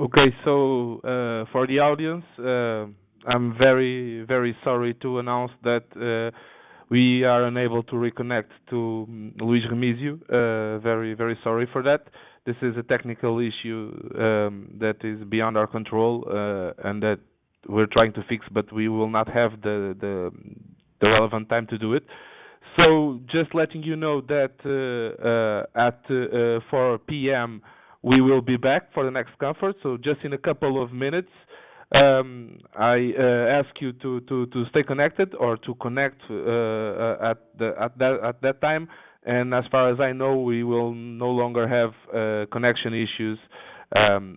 Okay, so for the audience, I'm very, very sorry to announce that we are unable to reconnect to Luis Remisio. Very, very sorry for that. This is a technical issue that is beyond our control and that we're trying to fix, but we will not have the relevant time to do it. So just letting you know that at 4 p.m. we will be back for the next conference. So just in a couple of minutes, I ask you to stay connected or to connect at that time. And as far as I know, we will no longer have connection issues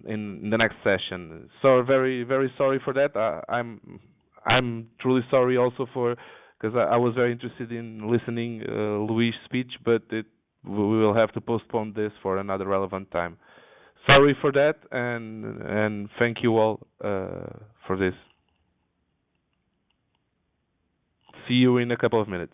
in the next session. So very, very sorry for that. I'm truly sorry also for, because I was very interested in listening Luis' speech, but we will have to postpone this for another relevant time. Sorry for that, and thank you all for this. See you in a couple of minutes.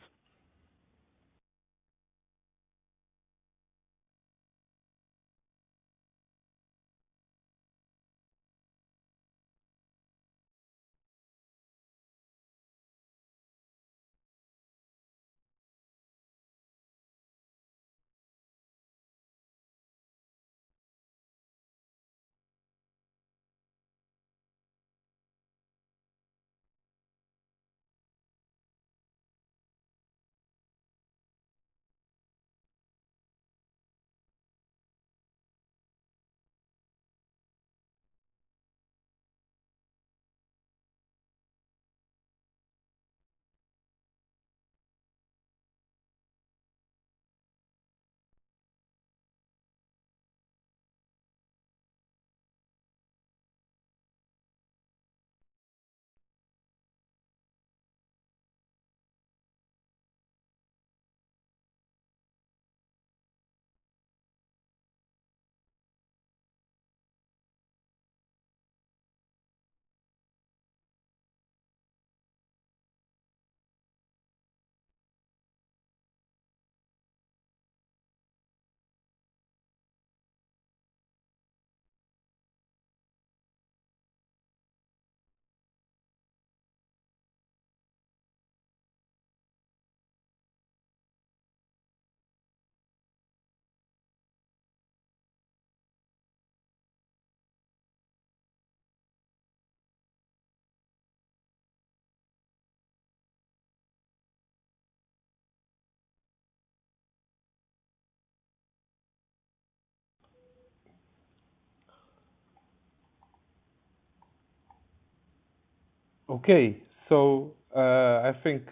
Okay, so I think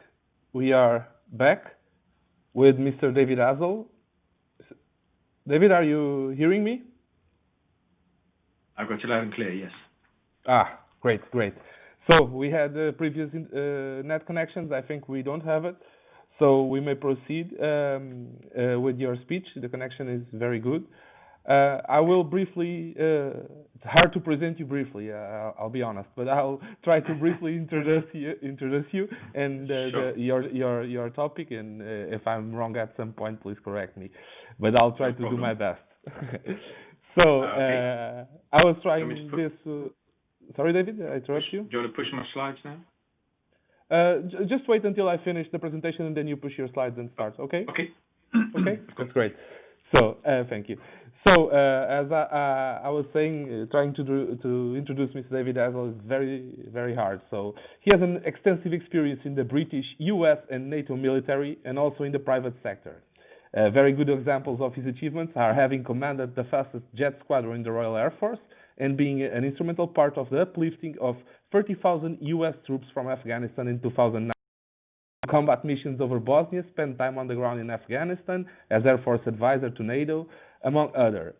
we are back with Mr. David Hazell. David, are you hearing me? I've got you loud and clear, yes. Ah, great, great. So we had previous net connections. I think we don't have it. So we may proceed with your speech. The connection is very good. I will briefly, it's hard to present you briefly, I'll be honest, but I'll try to briefly introduce you and Sure. your topic, and if I'm wrong at some point, please correct me. But I'll try No to do problem. my best. So Okay. I was Do you want me trying to this. Sorry, David, I interrupt you. Do you want to push my slides now? Just wait until I finish the presentation, and then you push your slides and start. Okay? Okay. Okay, that's great. So, thank you. So, as I was saying, trying to introduce Mr. David Hazell is very, very hard. So, he has an extensive experience in the British, US, and NATO military, and also in the private sector. Very good examples of his achievements are having commanded the fastest jet squadron in the Royal Air Force and being an instrumental part of the uplifting of 30,000 US troops from Afghanistan in 2009. Combat missions over Bosnia, spent time on the ground in Afghanistan as Air Force advisor to NATO, among others.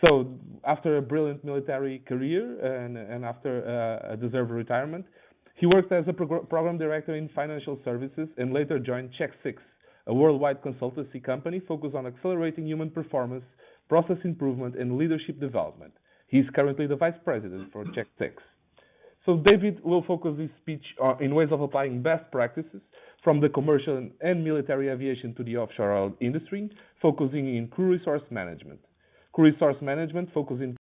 So, after a brilliant military career and after a deserved retirement, he worked as a program director in financial services and later joined Check 6, a worldwide consultancy company focused on accelerating human performance, process improvement, and leadership development. He is currently the vice president for Check 6. So David will focus his speech in ways of applying best practices from the commercial and military aviation to the offshore oil industry, focusing in crew resource management. Crew resource management focusing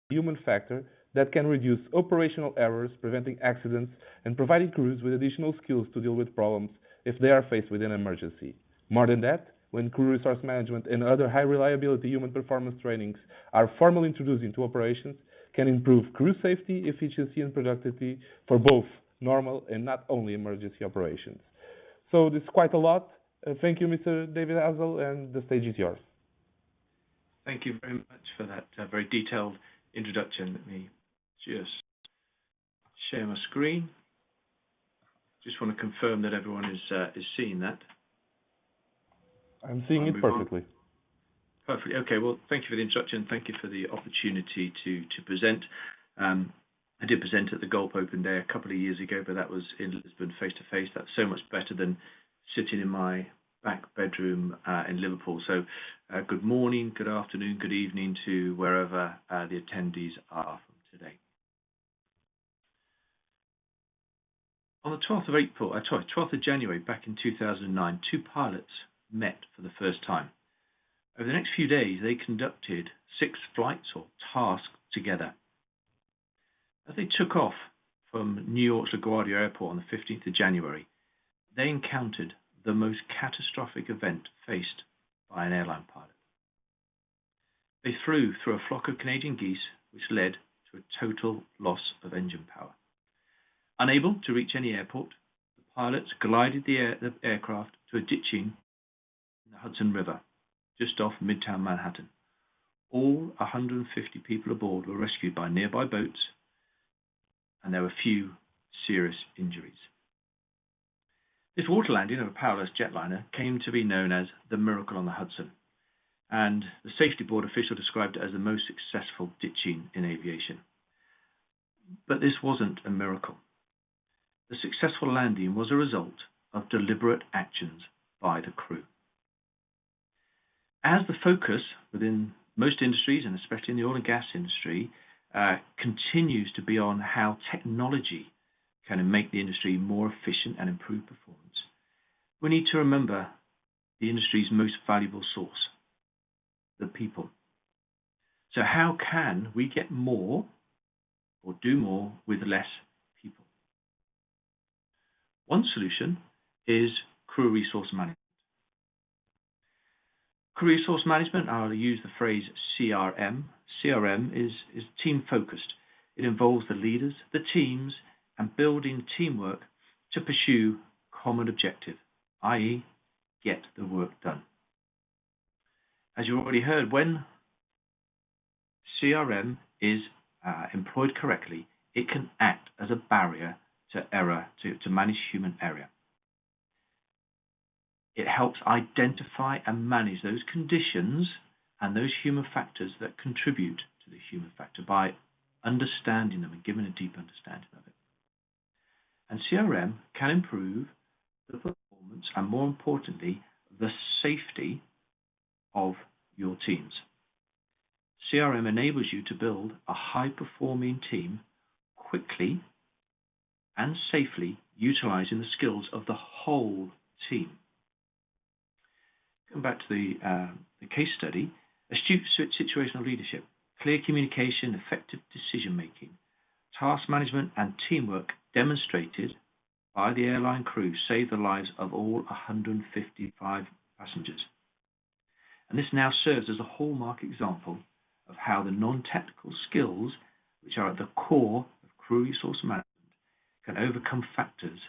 human factor that can reduce operational errors, preventing accidents, and providing crews with additional skills to deal with problems if they are faced with an emergency. More than that, when crew resource management and other high reliability human performance trainings are formally introduced into operations, can improve crew safety, efficiency, and productivity for both normal and not only emergency operations. So this is quite a lot. Thank you, Mr. David Hazell, and the stage is yours. Thank you very much for that very detailed introduction. Let me just share my screen. Just want to confirm that everyone is seeing that. I'm seeing it perfectly. Perfectly. Okay. Well, thank you for the introduction. Thank you for the opportunity to present. I did present at the Galp Open Day a couple of years ago, but that was in Lisbon face to face. That's so much better than sitting in my back bedroom in Liverpool. So good morning, good afternoon, good evening to wherever the attendees are from today. On the 12th of January back in 2009, two pilots met for the first time. Over the next few days, they conducted 6 flights or tasks together. As they took off from New York's LaGuardia Airport on the 15th of January, they encountered the most catastrophic event faced by an airline pilot. They flew through a flock of Canadian geese, which led to a total loss of engine power. Unable to reach any airport, the pilots glided the aircraft to a ditching in the Hudson River, just off Midtown Manhattan. All 150 people aboard were rescued by nearby boats, and there were few serious injuries. This water landing of a powerless jetliner came to be known as the Miracle on the Hudson, and the safety board official described it as the most successful ditching in aviation. But this wasn't a miracle. The successful landing was a result of deliberate actions by the crew. As the focus within most industries, and especially in the oil and gas industry, continues to be on how technology can make the industry more efficient and improve performance, we need to remember the industry's most valuable source, the people. So how can we get more or do more with less people? One solution is crew resource management. Crew resource management, I'll use the phrase CRM. CRM is team focused. It involves the leaders, the teams, and building teamwork to pursue common objective, i.e. get the work done. As you already heard, when CRM is employed correctly, it can act as a barrier to error, to manage human error. It helps identify and manage those conditions and those human factors that contribute to the human factor by understanding them and giving a deep understanding of it. And CRM can improve the performance and, more importantly, the safety of your teams. CRM enables you to build a high-performing team quickly and safely, utilizing the skills of the whole team. Going back to the case study, astute situational leadership, clear communication, effective decision-making, task management, and teamwork demonstrated by the airline crew saved the lives of all 155 passengers. And this now serves as a hallmark example of how the non-technical skills, which are at the core of crew resource management, can overcome factors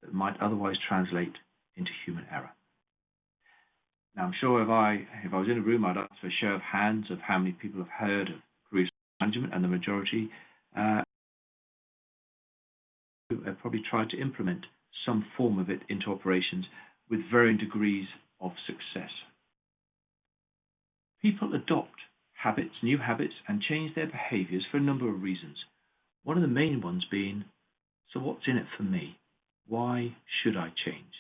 that might otherwise translate into human error. Now, I'm sure if I was in a room, I'd ask for a show of hands of how many people have heard of crew resource management, and the majority have probably tried to implement some form of it into operations with varying degrees of success. People adopt habits, new habits, and change their behaviors for a number of reasons. One of the main ones being, so what's in it for me? Why should I change?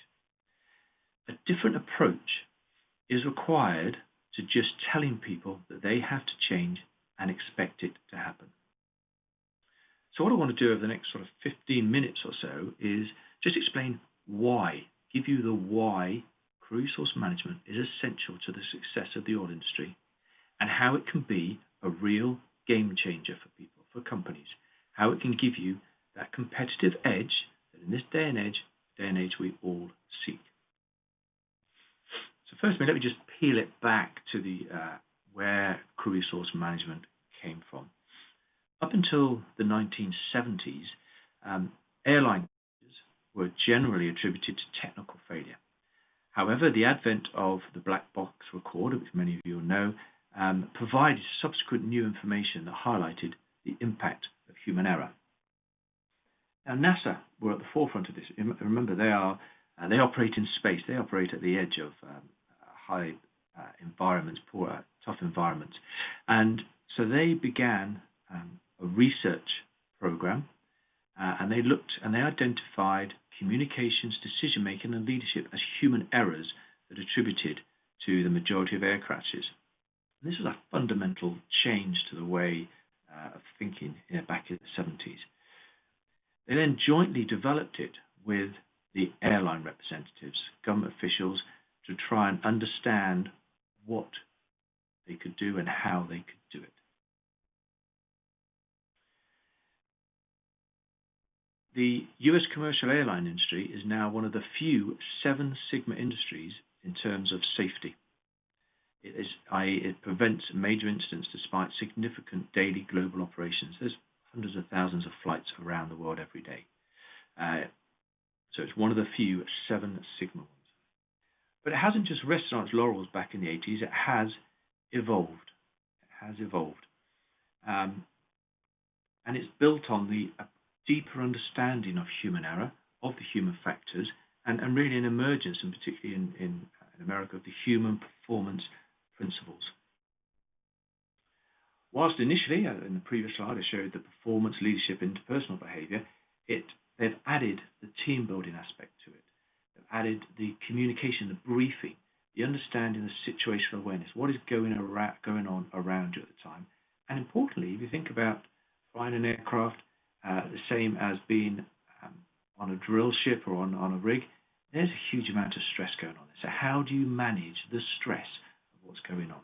A different approach is required to just telling people that they have to change and expect it to happen. So what I want to do over the next sort of 15 minutes or so is just explain why, give you the why crew resource management is essential to the success of the oil industry and how it can be a real game changer for people, for companies, how it can give you that competitive edge that in this day and age we all seek. So firstly, let me just peel it back to the where crew resource management came from. Up until the 1970s, airline were generally attributed to technical failure. However, the advent of the black box recorder, which many of you will know, provided subsequent new information that highlighted the impact of human error. Now, NASA were at the forefront of this. Remember, they operate in space. They operate at the edge of high environments, poor, tough environments, and so they began a research program, and they looked and they identified communications, decision making, and leadership as human errors that attributed to the majority of air crashes. And this was a fundamental change to the way of thinking back in the 70s. They then jointly developed it with the airline representatives, government officials, to try and understand what they could do and how they could do it. The US commercial airline industry is now one of the few 7 Sigma industries in terms of safety. It prevents major incidents despite significant daily global operations. There's hundreds of thousands of flights around the world every day. So it's one of the few 7 Sigma ones. But it hasn't just rested on its laurels back in the 80s. It has evolved. It has evolved. And it's built on a deeper understanding of human error, of the human factors, and really an emergence, and particularly in America, of the human performance principles. Whilst initially, in the previous slide, I showed the performance, leadership, interpersonal behaviour, they've added the team building aspect to it. They've added the communication, the briefing, the understanding, the situational awareness, what is going on around you at the time. And importantly, if you think about flying an aircraft, the same as being on a drill ship or on a rig, there's a huge amount of stress going on. So how do you manage the stress of what's going on?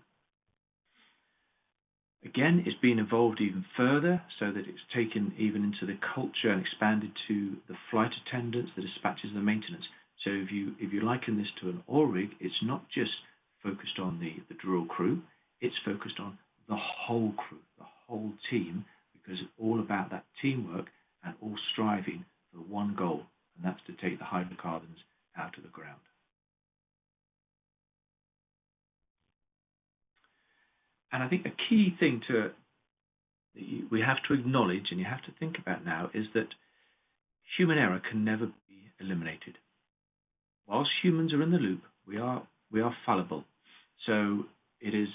Again, it's been evolved even further so that it's taken even into the culture and expanded to the flight attendants, the dispatchers, and the maintenance. So if you liken this to an oil rig, it's not just focused on the drill crew, it's focused on the whole crew, the whole team, because it's all about that teamwork and all striving for one goal, and that's to take the hydrocarbons out of the ground. And I think a key thing we have to acknowledge and you have to think about now is that human error can never be eliminated. Whilst humans are in the loop, we are fallible. So it is,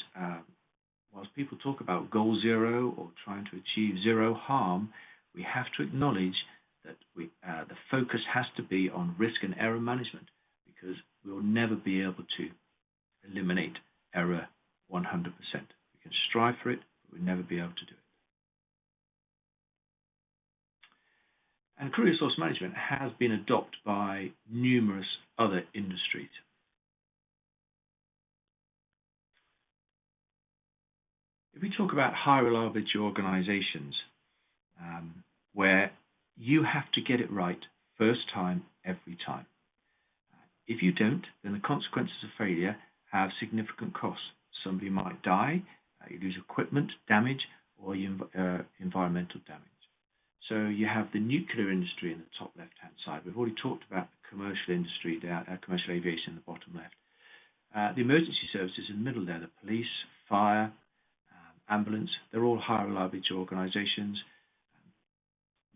whilst people talk about goal zero or trying to achieve zero harm, we have to acknowledge that the focus has to be on risk and error management, because we will never be able to eliminate error 100%. We can strive for it, but we'll never be able to do it. And crew resource management has been adopted by numerous other industries. If we talk about high reliability organizations, where you have to get it right first time, every time. If you don't, then the consequences of failure have significant costs. Somebody might die, you lose equipment, damage, or environmental damage. So you have the nuclear industry in the top left-hand side. We've already talked about the commercial industry, commercial aviation in the bottom left. The emergency services in the middle there, the police, fire, ambulance, they're all high reliability organizations.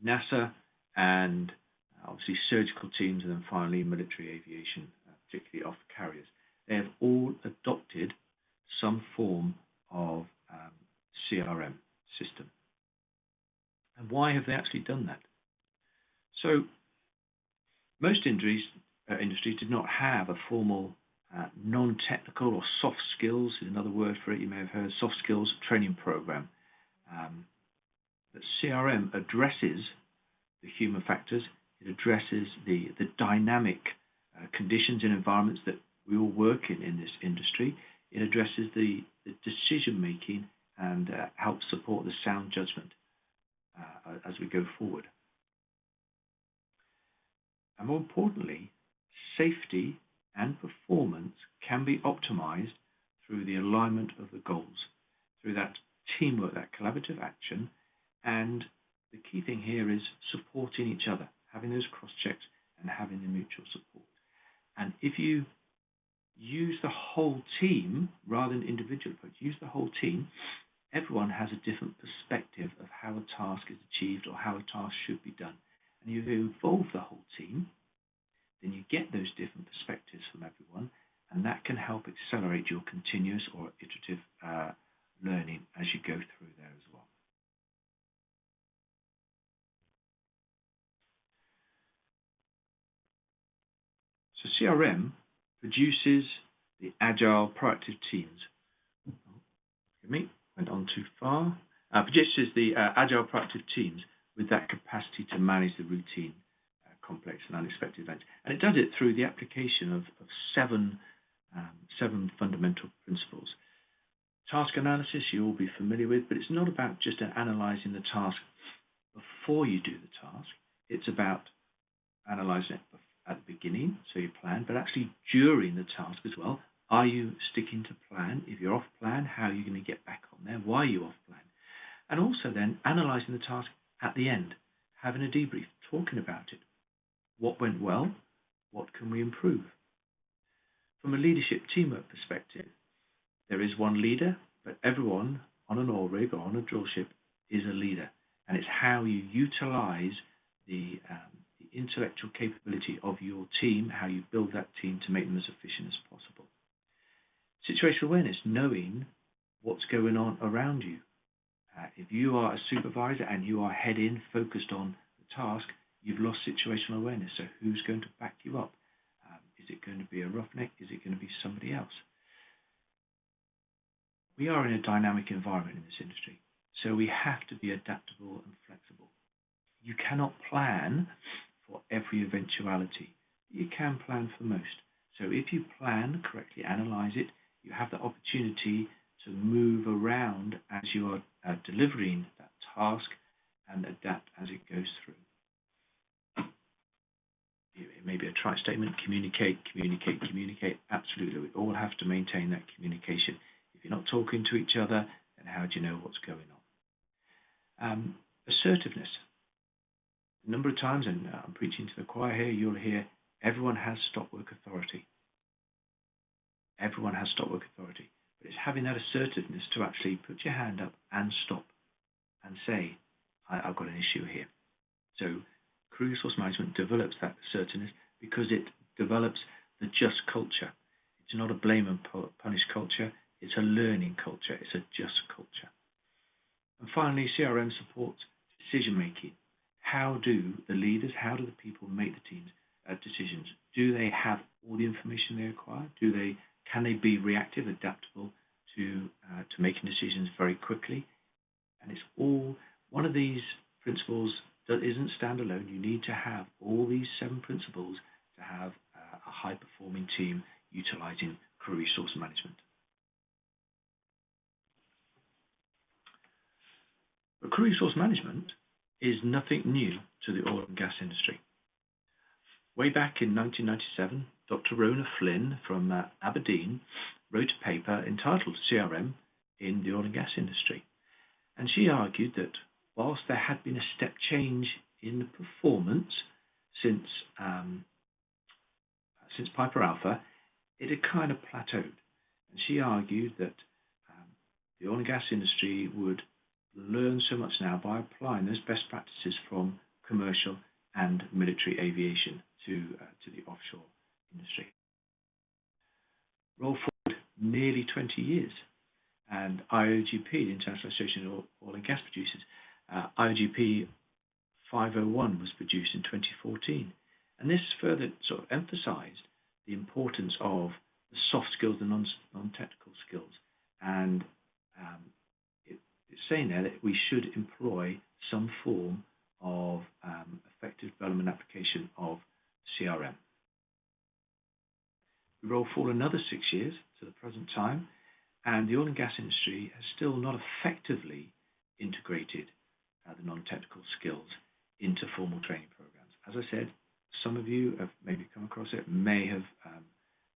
NASA and obviously surgical teams, and then finally military aviation, particularly off carriers. They have all adopted some form of CRM system. And why have they actually done that? So most industries did not have a formal non-technical or soft skills, is another word for it, you may have heard, soft skills training program. But CRM addresses the human factors, it addresses the dynamic conditions and environments that we all work in this industry. It addresses the decision making and help support the sound judgment as we go forward. And more importantly, safety and performance can be optimized through the alignment of the goals, through that teamwork, that collaborative action, and the key thing here is supporting each other, having those cross-checks and having the mutual support. And if you use the whole team rather than individual approach, use the whole team, everyone has a different perspective of how a task is achieved or how a task should be done. And if you involve the whole team, then you get those different perspectives from everyone, and that can help accelerate your continuous or iterative learning as you go through there as well. So CRM produces the agile proactive teams. Forgive me, went on too far. Produces the agile proactive teams with that capacity to manage the routine, complex and unexpected events. And it does it through the application of seven fundamental principles. Task analysis you'll all be familiar with, but it's not about just analysing the task before you do the task. It's about analysing it at the beginning, so you plan, but actually during the task as well. Are you sticking to plan? If you're off plan, how are you going to get back on there? Why are you off plan? And also then analysing the task at the end, having a debrief, talking about it. What went well? What can we improve? From a leadership teamwork perspective, there is one leader, but everyone on an oil rig or on a drill ship is a leader. And it's how you utilise the intellectual capability of your team, how you build that team to make them as efficient as possible. Situational awareness, knowing what's going on around you. If you are a supervisor and you are head in, focused on the task, you've lost situational awareness. So who's going to back you up? Is it going to be a roughneck? Is it going to be somebody else? We are in a dynamic environment in this industry, so we have to be adaptable and flexible. You cannot plan for every eventuality. You can plan for most. So if you plan correctly, analyze it, you have the opportunity to move around as you are delivering that task and adapt as it goes through. It may be a trite statement, communicate, communicate, communicate. Absolutely, we all have to maintain that communication. If you're not talking to each other, then how do you know what's going on? Assertiveness. A number of times, and I'm preaching to the choir here, you'll hear everyone has stop work authority. Everyone has stop work authority. But it's having that assertiveness to actually put your hand up and stop and say, I've got an issue here. So crew resource management develops that assertiveness because it develops the just culture. It's not a blame and punish culture. It's a learning culture. It's a just culture. And finally, CRM supports decision making. How do the leaders, how do the people make the teams decisions? Do they have all the information they require? Can they be reactive, adaptable to making decisions very quickly? And it's all one of these principles that isn't standalone. You need to have all these 7 principles to have a high-performing team utilizing crew resource management. But crew resource management is nothing new to the oil and gas industry. Way back in 1997, Dr. Rona Flynn from Aberdeen wrote a paper entitled CRM in the oil and gas industry. And she argued that whilst there had been a step change in the performance since Piper Alpha, it had kind of plateaued. And she argued that the oil and gas industry would learn so much now by applying those best practices from commercial and military aviation to the offshore industry. Roll forward nearly 20 years, and IOGP, the International Association of Oil and Gas Producers, IOGP 501 was produced in 2014, and this further sort of emphasised the importance of the soft skills and non-technical skills, and it's saying there that we should employ some form of effective development application of CRM. We roll forward another 6 years to the present time, And the oil and gas industry has still not effectively integrated the non-technical skills into formal training programs. As I said, some of you have maybe come across it, may have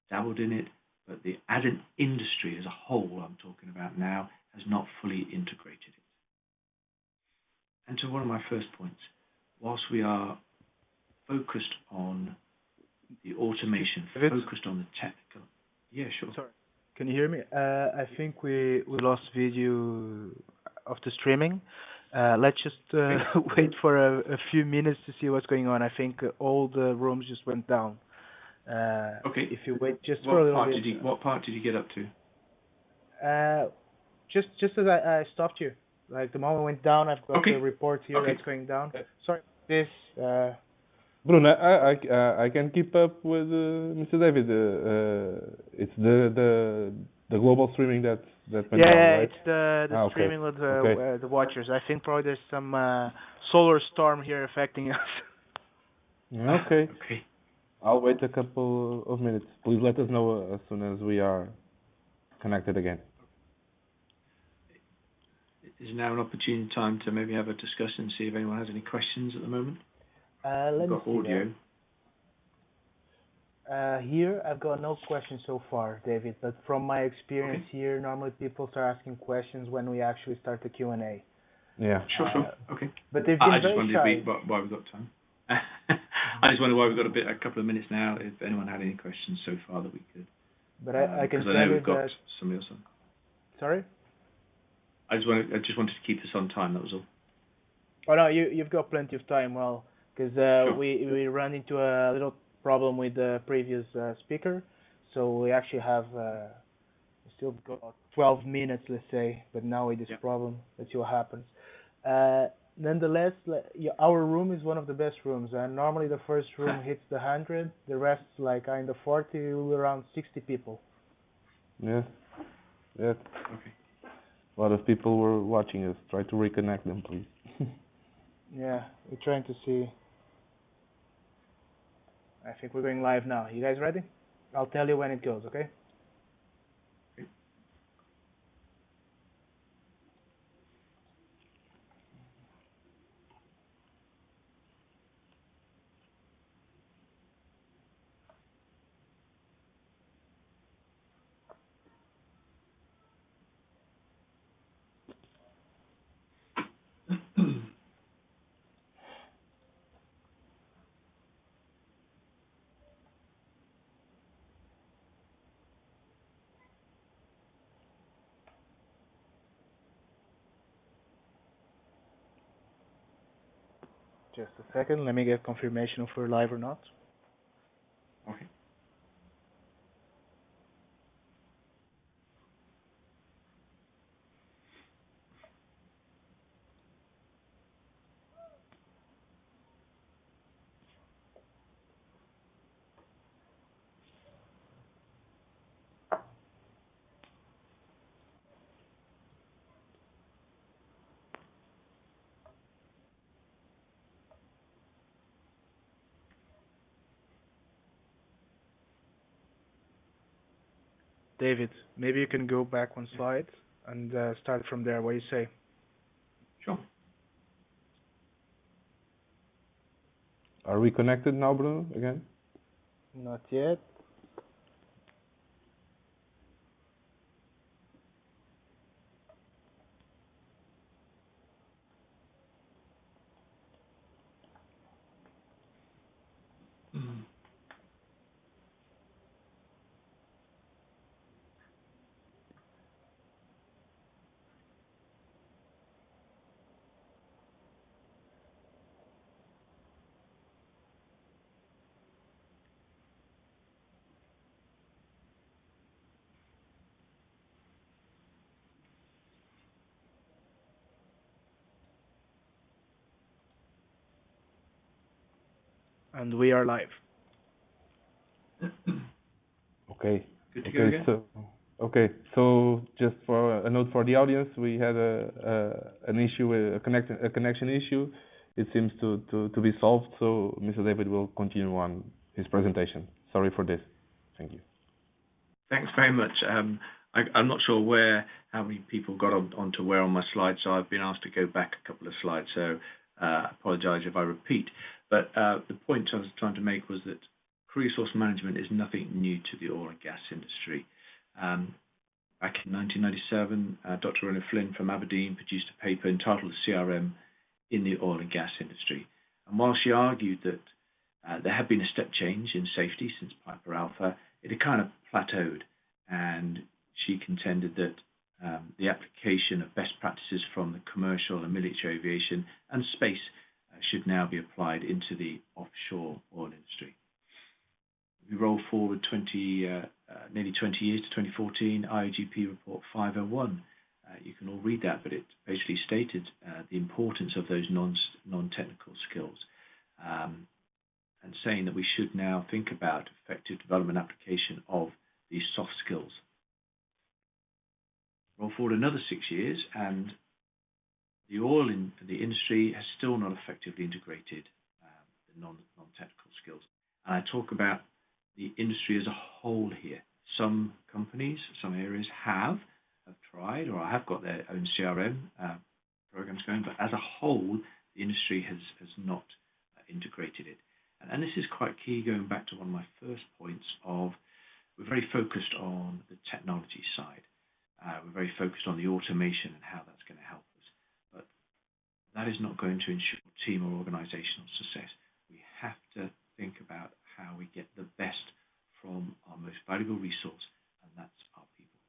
dabbled in it, but the as an industry as a whole, I'm talking about now, has not fully integrated it. And to one of my first points, whilst we are focused on the automation, focused on the technical. Yeah, sure. Sorry. Can you hear me? I think we lost video of the streaming. Let's just wait for a few minutes to see what's going on. I think all the rooms just went down. Okay. If you wait just for a little bit. What part did you get up to? Just as I stopped you. Like the moment went down, I've got the report here that's going down. Okay. Sorry, this. Bruno, I can keep up with Mr. David. It's the global streaming that went down, right? It's the streaming with the watchers. I think probably there's some solar storm here affecting us. Okay. I'll wait a couple of minutes. Please let us know as soon as we are connected again. Is now an opportune time to maybe have a discussion and see if anyone has any questions at the moment? Let me see audio. Here, I've got no questions so far, David, but from my experience here, normally people start asking questions when we actually start the Q&A. Yeah. Sure. Okay. But they've been very shy. Why we've got time. I just wonder why we've got a couple of minutes now, if anyone had any questions so far that we could. But I can tell you we've got somebody else on. Sorry? I just wanted to keep this on time, that was all. Oh no, you've got plenty of time, well, because we ran into a little problem with the previous speaker, so we actually have still got 12 minutes, let's say, but now with this problem, let's see what happens. Nonetheless, our room is one of the best rooms, and normally the first room hits the 100, the rest like in the 40, around 60 people. Yeah. Okay. A lot of people were watching us. Try to reconnect them, please. Yeah, we're trying to see. I think we're going live now. You guys ready? I'll tell you when it goes, okay? Just a second, let me get confirmation if we're live or not. Okay. David, maybe you can go back one slide and start from there. What do you say? Sure. Are we connected now, Bruno, again? Not yet. And we are live. Okay. Good to go again? So just for a note for the audience, we had an issue, a connection issue. It seems to be solved, so Mr. David will continue on his presentation. Sorry for this. Thank you. Thanks very much. I'm not sure how many people got onto where on my slide, so I've been asked to go back a couple of slides, so I apologize if I repeat. But the point I was trying to make was that crew resource management is nothing new to the oil and gas industry. Back in 1997, Dr. Rona Flynn from Aberdeen produced a paper entitled CRM in the oil and gas industry. And while she argued that there had been a step change in safety since Piper Alpha, it had kind of plateaued, and she contended that the application of best practices from the commercial and military aviation and space should now be applied into the offshore oil industry. We roll forward nearly 20 years to 2014, IOGP Report 501. You can all read that, but it basically stated the importance of those non-technical skills, and saying that we should now think about effective development application of these soft skills. Roll forward another 6 years, and the oil in the industry has still not effectively integrated the non-technical skills. And I talk about the industry as a whole here. Some companies, some areas have tried or have got their own CRM programs going, but as a whole, the industry has not integrated it. And this is quite key, going back to one of my first points of we're very focused on the technology side. We're very focused on the automation and how that's going to help us. But that is not going to ensure team or organizational success. We have to think about how we get the best from our most valuable resource, and that's our people.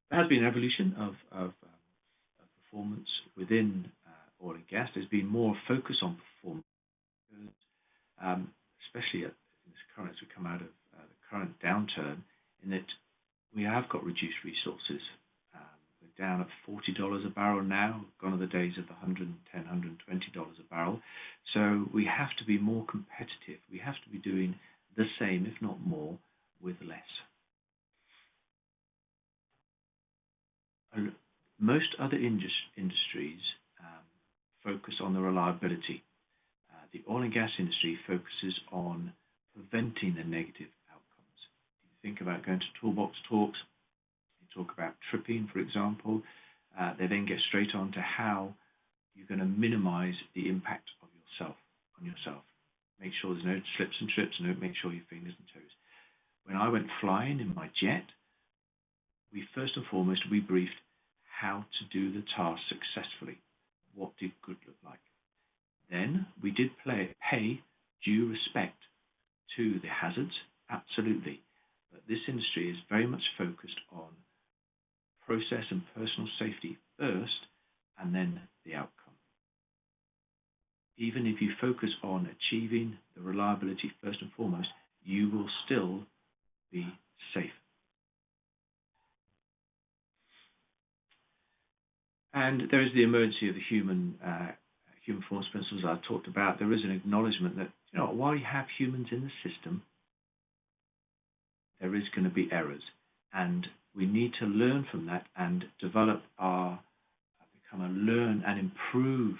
There has been an evolution of performance within oil and gas. There's been more focus on performance, especially in this current, as we come out of the current downturn, in that we have got reduced resources. We're down at $40 a barrel now, gone are the days of $110, $120 a barrel. So we have to be more competitive. We have to be doing the same, if not more, with less. Most other industries focus on the reliability. The oil and gas industry focuses on preventing the negative outcomes. If you think about going to toolbox talks, you talk about tripping, for example, they then get straight on to how you're going to minimize the impact of on yourself. Make sure there's no slips and trips, and don't make sure your fingers and toes. When I went flying in my jet, we first and foremost, we briefed how to do the task successfully. What did good look like? Then we did pay due respect to the hazards, absolutely. But this industry is very much focused on process and personal safety first, and then the outcome. Even if you focus on achieving the reliability first and foremost, you will still be safe. And there is the emergency of the human performance principles I talked about. There is an acknowledgement that, while you have humans in the system, there is going to be errors, and we need to learn from that and develop become a learn and improve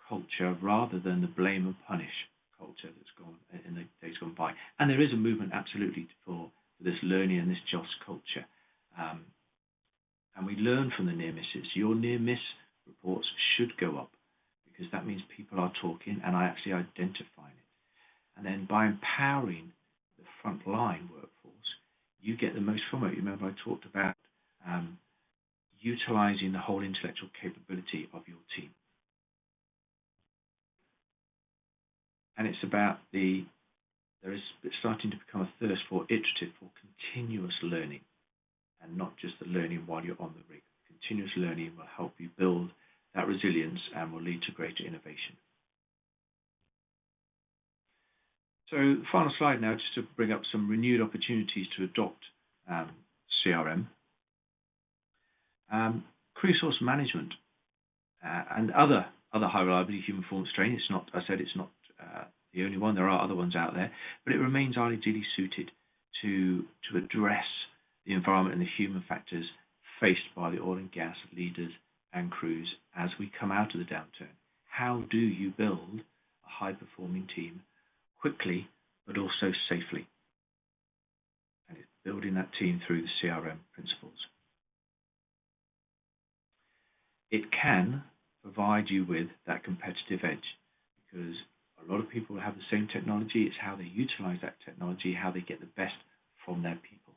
culture rather than the blame and punish culture that's gone in the days gone by. And there is a movement absolutely for this learning and this JOS culture. And we learn from the near misses. Your near miss reports should go up, because that means people are talking and are actually identifying it. And then by empowering the frontline workforce, you get the most from it. You remember I talked about utilizing the whole intellectual capability of your team. And it's about there is starting to become a thirst for iterative, for continuous learning, and not just the learning while you're on the rig. Continuous learning will help you build that resilience and will lead to greater innovation. So the final slide now, just to bring up some renewed opportunities to adopt CRM. Crew resource management and other high reliability human performance training. It's not the only one. There are other ones out there, but it remains ideally suited to address the environment and the human factors faced by the oil and gas leaders and crews as we come out of the downturn. How do you build a high-performing team quickly, but also safely? And building that team through the CRM principles. It can provide you with that competitive edge because a lot of people have the same technology. It's how they utilize that technology, how they get the best from their people.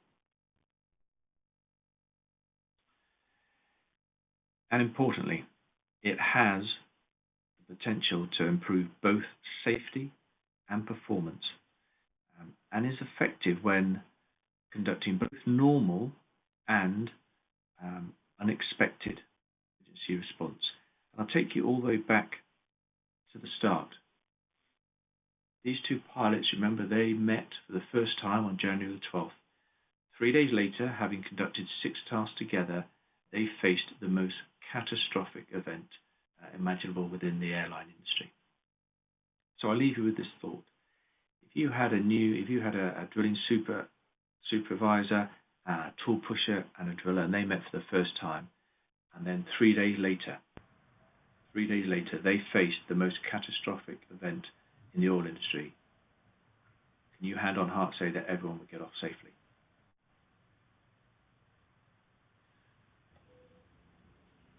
And importantly, it has the potential to improve both safety and performance, and is effective when conducting both normal and unexpected emergency response. And I'll take you all the way back to the start. These two pilots, remember, they met for the first time on January the 12th. 3 days later, having conducted 6 tasks together, they faced the most catastrophic event imaginable within the airline industry. So I'll leave you with this thought. If you had a drilling supervisor, a tool pusher and a driller, and they met for the first time, and then 3 days later, they faced the most catastrophic event in the oil industry, can you hand on heart say that everyone would get off safely?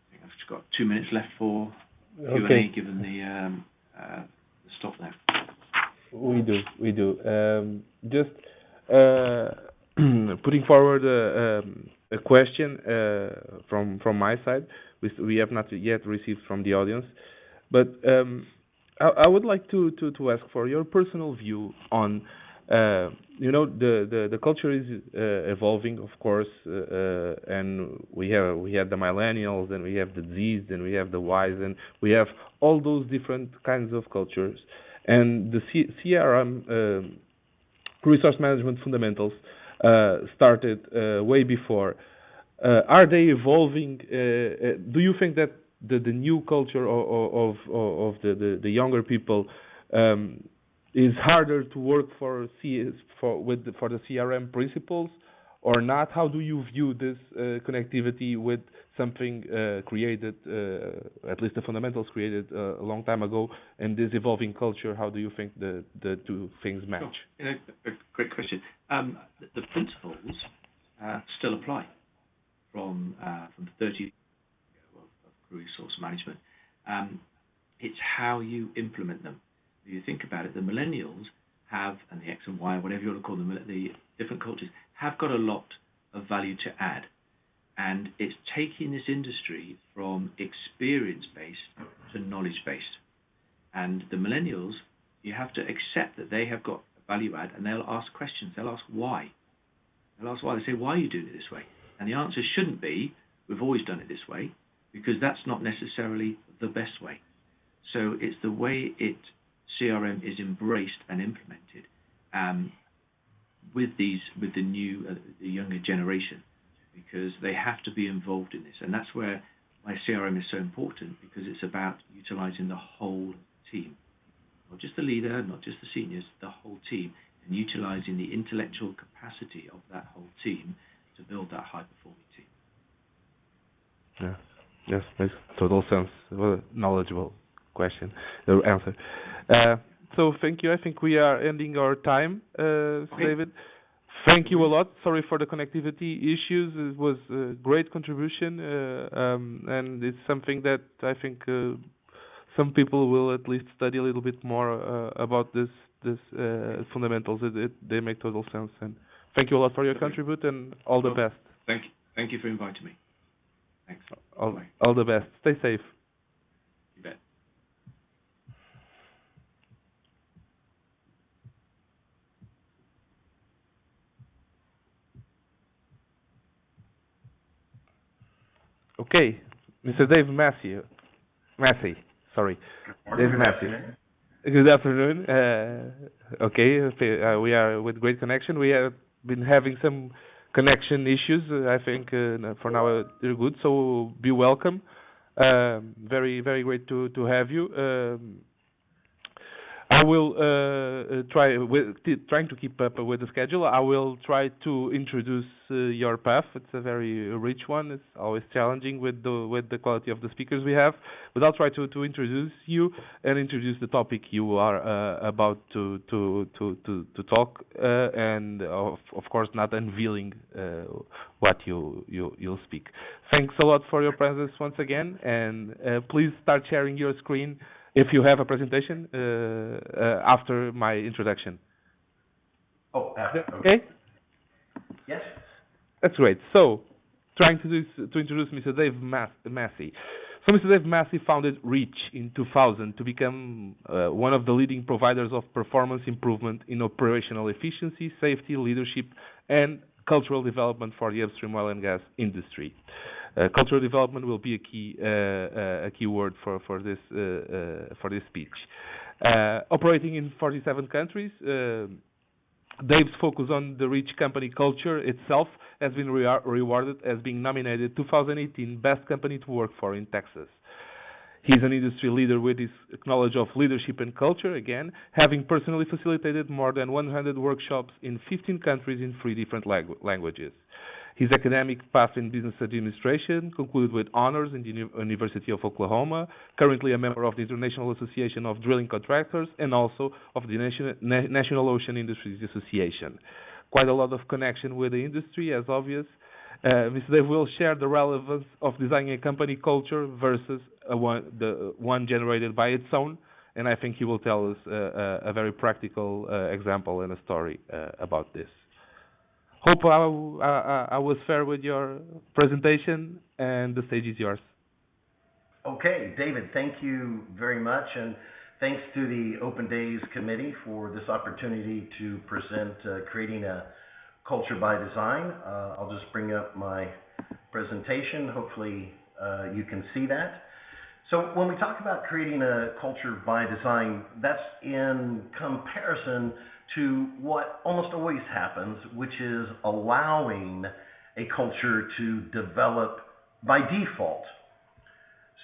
I think I've got 2 minutes left for Q&A, given the stop now. We do. Just putting forward a question from my side, we have not yet received from the audience, but I would like to ask for your personal view on the culture is evolving, of course, and we had the millennials, and we have the Zs, and we have the Ys, and we have all those different kinds of cultures. And the CRM, resource management fundamentals, started way before. Are they evolving? Do you think that the new culture of the younger people is harder to work for the CRM principles or not? How do you view this connectivity with something created, at least the fundamentals created a long time ago, and this evolving culture? How do you think the two things match? Sure. A great question. The principles still apply from 30 of resource management. It's how you implement them. If you think about it, the millennials have, and the X and Y, whatever you want to call them, the different cultures, have got a lot of value to add. And it's taking this industry from experience-based to knowledge-based. And the millennials, you have to accept that they have got value add, and they'll ask questions. They'll ask why. They'll ask why. They say, why are you doing it this way? And the answer shouldn't be, we've always done it this way, because that's not necessarily the best way. So it's the way CRM is embraced and implemented with the younger generation, because they have to be involved in this. And that's where my CRM is so important, because it's about utilizing the whole team, not just the leader, not just the seniors, the whole team, and utilizing the intellectual capacity of that whole team to build that high-performing team. Yeah. Yes, makes total sense. What a knowledgeable question, answer. So thank you. I think we are ending our time, Okay. David. Thank you a lot. Sorry for the connectivity issues. It was a great contribution, and it's something that I think some people will at least study a little bit more about this fundamentals. They make total sense. And thank you a lot for your contribution, and all the best. Thank you for inviting me. Thanks. All the best. Stay safe. You bet. Okay, Mr. Dave Massey, sorry. Dave Massey. Good afternoon. We are with great connection. We have been having some connection issues. I think for now they're good, so be welcome. Very, very great to have you. I I will trying to keep up with the schedule. I will try to introduce your path. It's a very rich one. It's always challenging with the quality of the speakers we have. But I'll try to introduce you and introduce the topic you are about to talk, and of course not unveiling what you'll speak. Thanks a lot for your presence once again, and please start sharing your screen if you have a presentation after my introduction. Oh, after. Okay? Yes. That's great. So, trying to introduce Mr. Dave Massey. So, Mr. Dave Massey founded Reach in 2000 to become one of the leading providers of performance improvement in operational efficiency, safety, leadership, and cultural development for the upstream oil and gas industry. Cultural development will be a key word for this speech. Operating in 47 countries, Dave's focus on the Reach company culture itself has been rewarded as being nominated 2018 Best Company to Work For in Texas. He's an industry leader with his knowledge of leadership and culture, again, having personally facilitated more than 100 workshops in 15 countries in 3 different languages. His academic path in business administration concluded with honors in the University of Oklahoma, currently a member of the International Association of Drilling Contractors and also of the National Ocean Industries Association. Quite a lot of connection with the industry, as obvious. Mr. Dave will share the relevance of designing a company culture versus the one generated by its own, and I think he will tell us a very practical example and a story about this. Hope I was fair with your presentation, and the stage is yours. Okay, David, thank you very much, and thanks to the Open Days Committee for this opportunity to present creating a culture by design. I'll just bring up my presentation. Hopefully you can see that. So when we talk about creating a culture by design, that's in comparison to what almost always happens, which is allowing a culture to develop by default.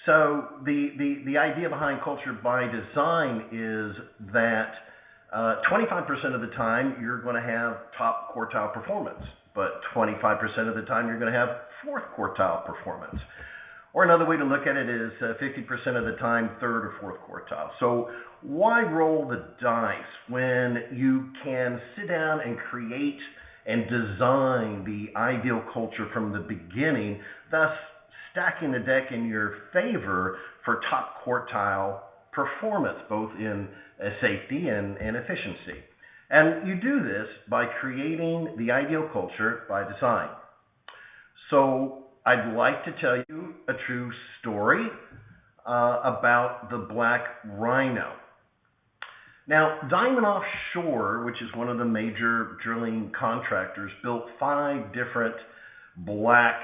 So the idea behind culture by design is that 25% of the time you're going to have top quartile performance, but 25% of the time you're going to have fourth quartile performance. Or another way to look at it is 50% of the time, third or fourth quartile. So why roll the dice when you can sit down and create and design the ideal culture from the beginning, thus stacking the deck in your favor for top quartile performance, both in safety and efficiency. And you do this by creating the ideal culture by design. So I'd like to tell you a true story about the black rhino. Now, Diamond Offshore, which is one of the major drilling contractors, built 5 different black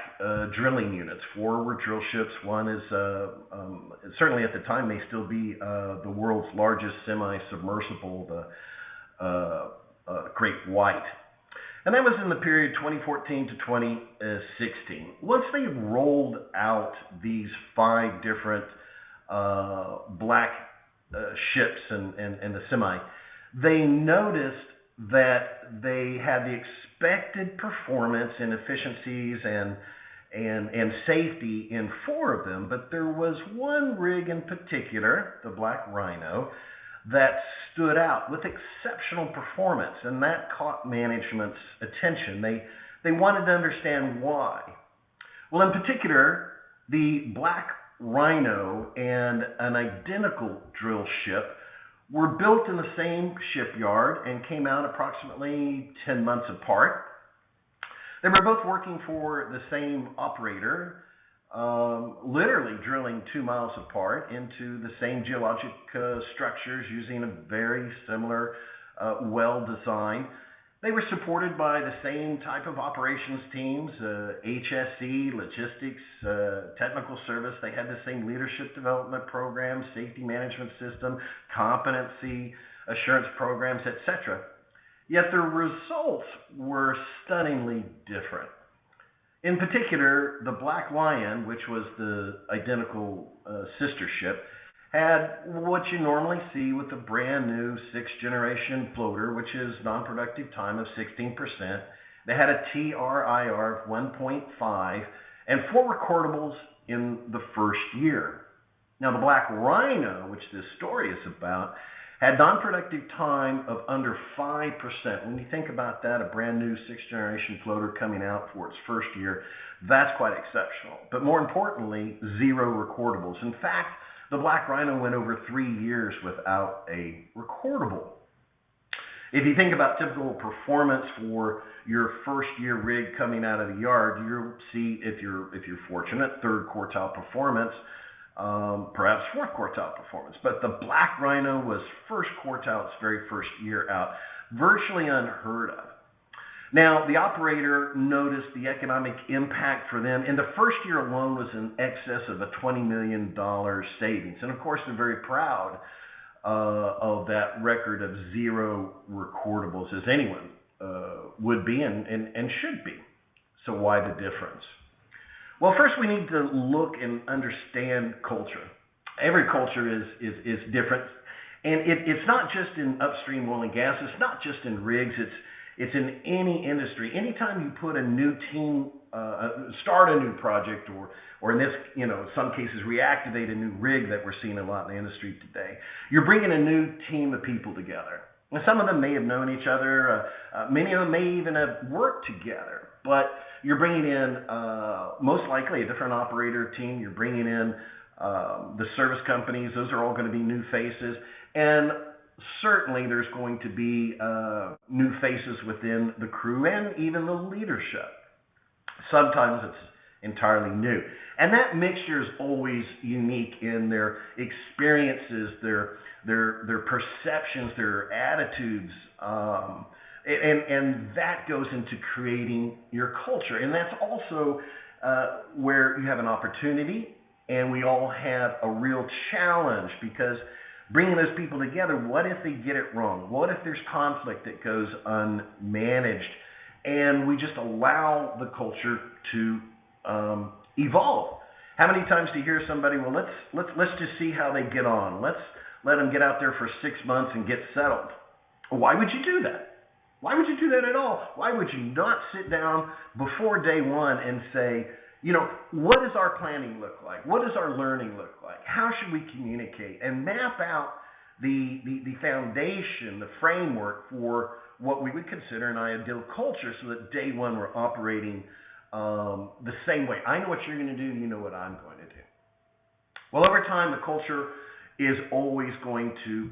drilling units. 4 were drill ships. One is, certainly at the time, may still be the world's largest semi-submersible, the Great White. And that was in the period 2014 to 2016. Once they rolled out these 5 different black ships and the semi, they noticed that they had the expected performance and efficiencies and safety in 4 of them, but there was one rig in particular, the Black Rhino, that stood out with exceptional performance, and that caught management's attention. They wanted to understand why. Well, in particular, the Black Rhino and an identical drill ship were built in the same shipyard and came out approximately 10 months apart. They were both working for the same operator, literally drilling 2 miles apart into the same geologic structures using a very similar well design. They were supported by the same type of operations teams, HSE, logistics, technical service. They had the same leadership development program, safety management system, competency assurance programs, etc. Yet the results were stunningly different. In particular, the Black Lion, which was the identical sister ship, had what you normally see with a brand new 6th generation floater, which is non-productive time of 16%. They had a TRIR of 1.5 and 4 recordables in the first year. Now, the Black Rhino, which this story is about, had non-productive time of under 5%. When you think about that, a brand new 6th generation floater coming out for its first year, that's quite exceptional. But more importantly, 0 recordables. In fact, the Black Rhino went over 3 years without a recordable. If you think about typical performance for your first year rig coming out of the yard, you'll see, if you're fortunate, 3rd quartile performance, perhaps 4th quartile performance. But the Black Rhino was 1st quartile its very first year out, virtually unheard of. Now, the operator noticed the economic impact for them in the first year alone was in excess of a $20 million savings. And of course, they're very proud of that record of 0 recordables, as anyone would be and should be. So why the difference? Well, first we need to look and understand culture. Every culture is different. And it's not just in upstream oil and gas. It's not just in rigs. It's in any industry. Anytime you put a new team, start a new project, or in this, some cases reactivate a new rig that we're seeing a lot in the industry today, you're bringing a new team of people together. And some of them may have known each other. Many of them may even have worked together. But you're bringing in, most likely, a different operator team. You're bringing in the service companies. Those are all going to be new faces. And certainly there's going to be new faces within the crew and even the leadership. Sometimes it's entirely new. And that mixture is always unique in their experiences, their perceptions, their attitudes, and that goes into creating your culture. And that's also where you have an opportunity, and we all have a real challenge, because bringing those people together, what if they get it wrong? What if there's conflict that goes unmanaged? And we just allow the culture to evolve. How many times do you hear somebody, well, let's just see how they get on. Let's let them get out there for 6 months and get settled. Why would you do that? Why would you do that at all? Why would you not sit down before day one and say, what does our planning look like? What does our learning look like? How should we communicate? And map out the foundation, the framework for what we would consider an ideal culture, so that day one we're operating the same way. I know what you're going to do, you know what I'm going to do. Well, over time, the culture is always going to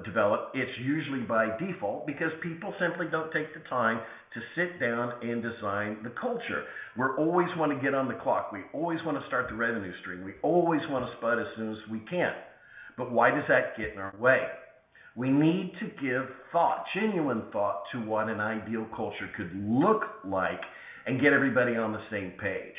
develop. It's usually by default, because people simply don't take the time to sit down and design the culture. We always want to get on the clock. We always want to start the revenue stream. We always want to spud as soon as we can. But why does that get in our way? We need to give thought, genuine thought, to what an ideal culture could look like and get everybody on the same page.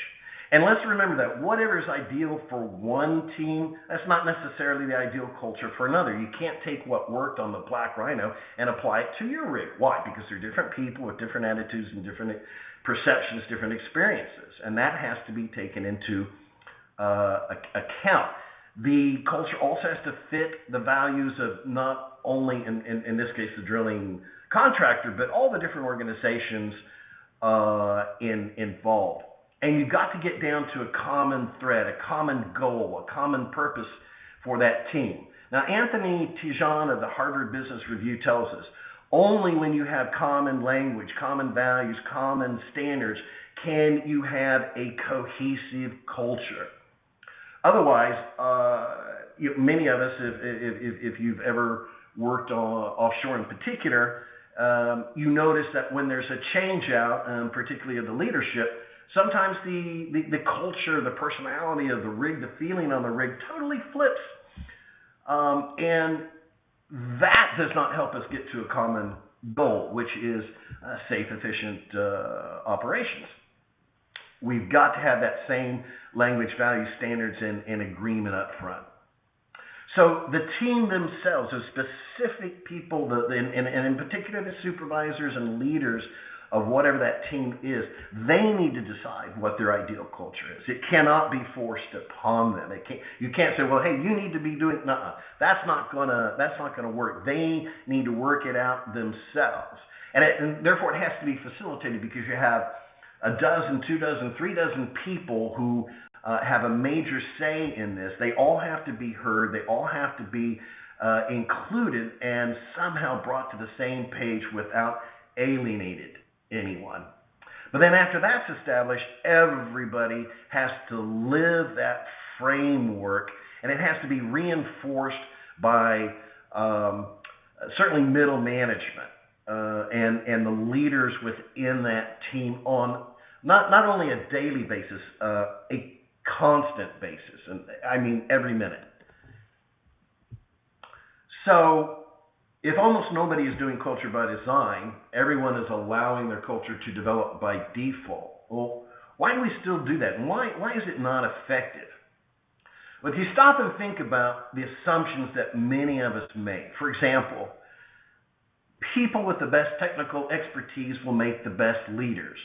And let's remember that whatever is ideal for one team, that's not necessarily the ideal culture for another. You can't take what worked on the Black Rhino and apply it to your rig. Why? Because they're different people with different attitudes and different perceptions, different experiences. And that has to be taken into account. The culture also has to fit the values of not only, in this case, the drilling contractor, but all the different organizations involved. And you've got to get down to a common thread, a common goal, a common purpose for that team. Now, Anthony Tijan of the Harvard Business Review tells us, only when you have common language, common values, common standards, can you have a cohesive culture. Otherwise, many of us, if you've ever worked offshore in particular, you notice that when there's a change out, particularly of the leadership, sometimes the culture, the personality of the rig, the feeling on the rig totally flips. And that does not help us get to a common goal, which is safe, efficient operations. We've got to have that same language, value, standards, and agreement up front. So the team themselves, those specific people, and in particular the supervisors and leaders, of whatever that team is, they need to decide what their ideal culture is. It cannot be forced upon them. You can't say, well, hey, you need to be doing, no, that's not gonna work. They need to work it out themselves. And therefore it has to be facilitated, because you have a dozen, 2 dozen, 3 dozen people who have a major say in this. They all have to be heard. They all have to be included and somehow brought to the same page without alienated anyone. But then after that's established, everybody has to live that framework, and it has to be reinforced by certainly middle management and the leaders within that team on not only a daily basis, a constant basis, and I mean every minute. So if almost nobody is doing culture by design, everyone is allowing their culture to develop by default. Well, why do we still do that? And why is it not effective? Well, if you stop and think about the assumptions that many of us make, for example, people with the best technical expertise will make the best leaders.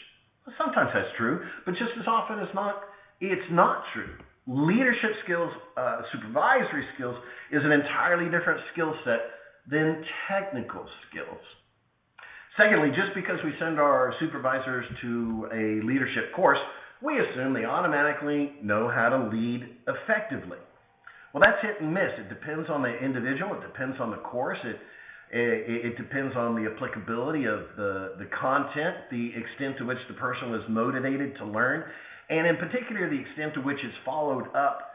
Well, sometimes that's true, but just as often as not, it's not true. Leadership skills, supervisory skills, is an entirely different skill set than technical skills. Secondly, just because we send our supervisors to a leadership course, we assume they automatically know how to lead effectively. Well, that's hit and miss. It depends on the individual. It depends on the course. It depends on the applicability of the content, the extent to which the person was motivated to learn, and in particular, the extent to which it's followed up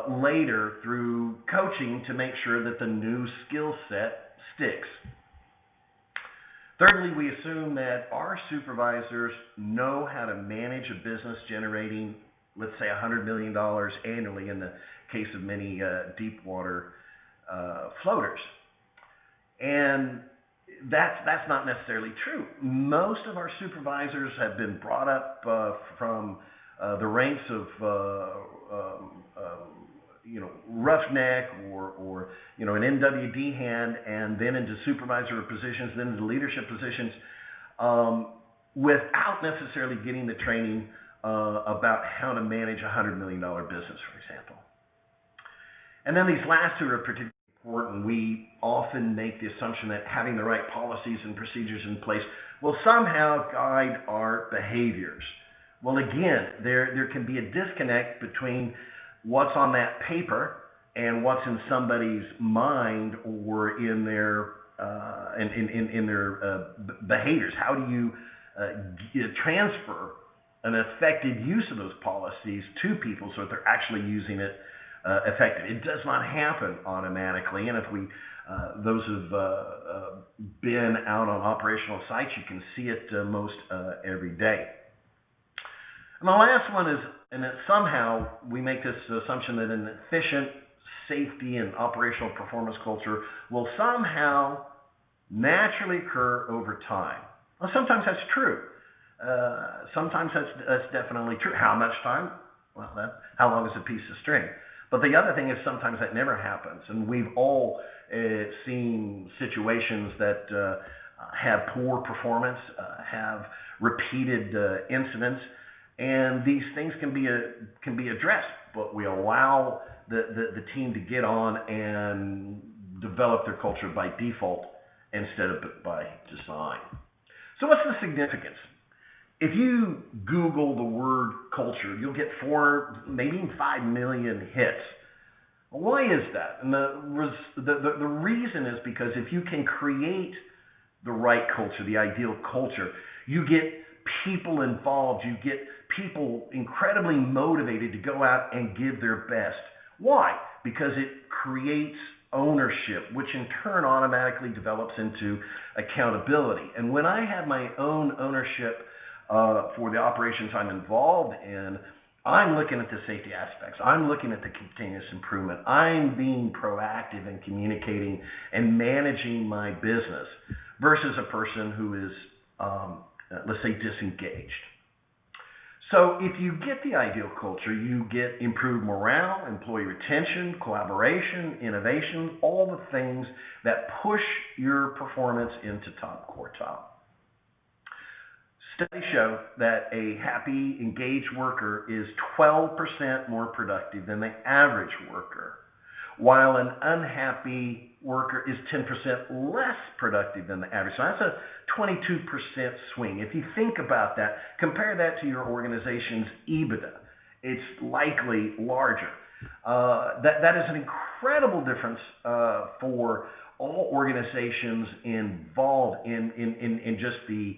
later through coaching to make sure that the new skill set sticks. Thirdly, we assume that our supervisors know how to manage a business generating, let's say, $100 million annually in the case of many deep water floaters. And that's not necessarily true. Most of our supervisors have been brought up from the ranks of roughneck or an NWD hand, and then into supervisor positions, then into leadership positions, without necessarily getting the training about how to manage a $100 million business, for example. And then these last two are particularly important. We often make the assumption that having the right policies and procedures in place will somehow guide our behaviors. Well, again, there can be a disconnect between what's on that paper and what's in somebody's mind or in their behaviors. How do you transfer an effective use of those policies to people so that they're actually using it effectively? It does not happen automatically, and if those who've been out on operational sites, you can see it most every day. And the last one is, and that somehow we make this assumption that an efficient safety and operational performance culture will somehow naturally occur over time. Well, sometimes that's true. Sometimes that's definitely true. How much time? Well, how long is a piece of string? But the other thing is sometimes that never happens. And we've all seen situations that have poor performance, have repeated incidents, and these things can be addressed, but we allow the team to get on and develop their culture by default instead of by design. So what's the significance? If you Google the word culture, you'll get 4, maybe even 5 million hits. Why is that? And the reason is because if you can create the right culture, the ideal culture, you get people involved, you get people incredibly motivated to go out and give their best. Why? Because it creates ownership, which in turn automatically develops into accountability. And when I have my own ownership for the operations I'm involved in, I'm looking at the safety aspects. I'm looking at the continuous improvement. I'm being proactive in communicating and managing my business versus a person who is, let's say, disengaged. So if you get the ideal culture, you get improved morale, employee retention, collaboration, innovation, all the things that push your performance into top quartile. Studies show that a happy, engaged worker is 12% more productive than the average worker, while an unhappy worker is 10% less productive than the average. So that's a 22% swing. If you think about that, compare that to your organization's EBITDA. It's likely larger. That is an incredible difference for all organizations involved in just the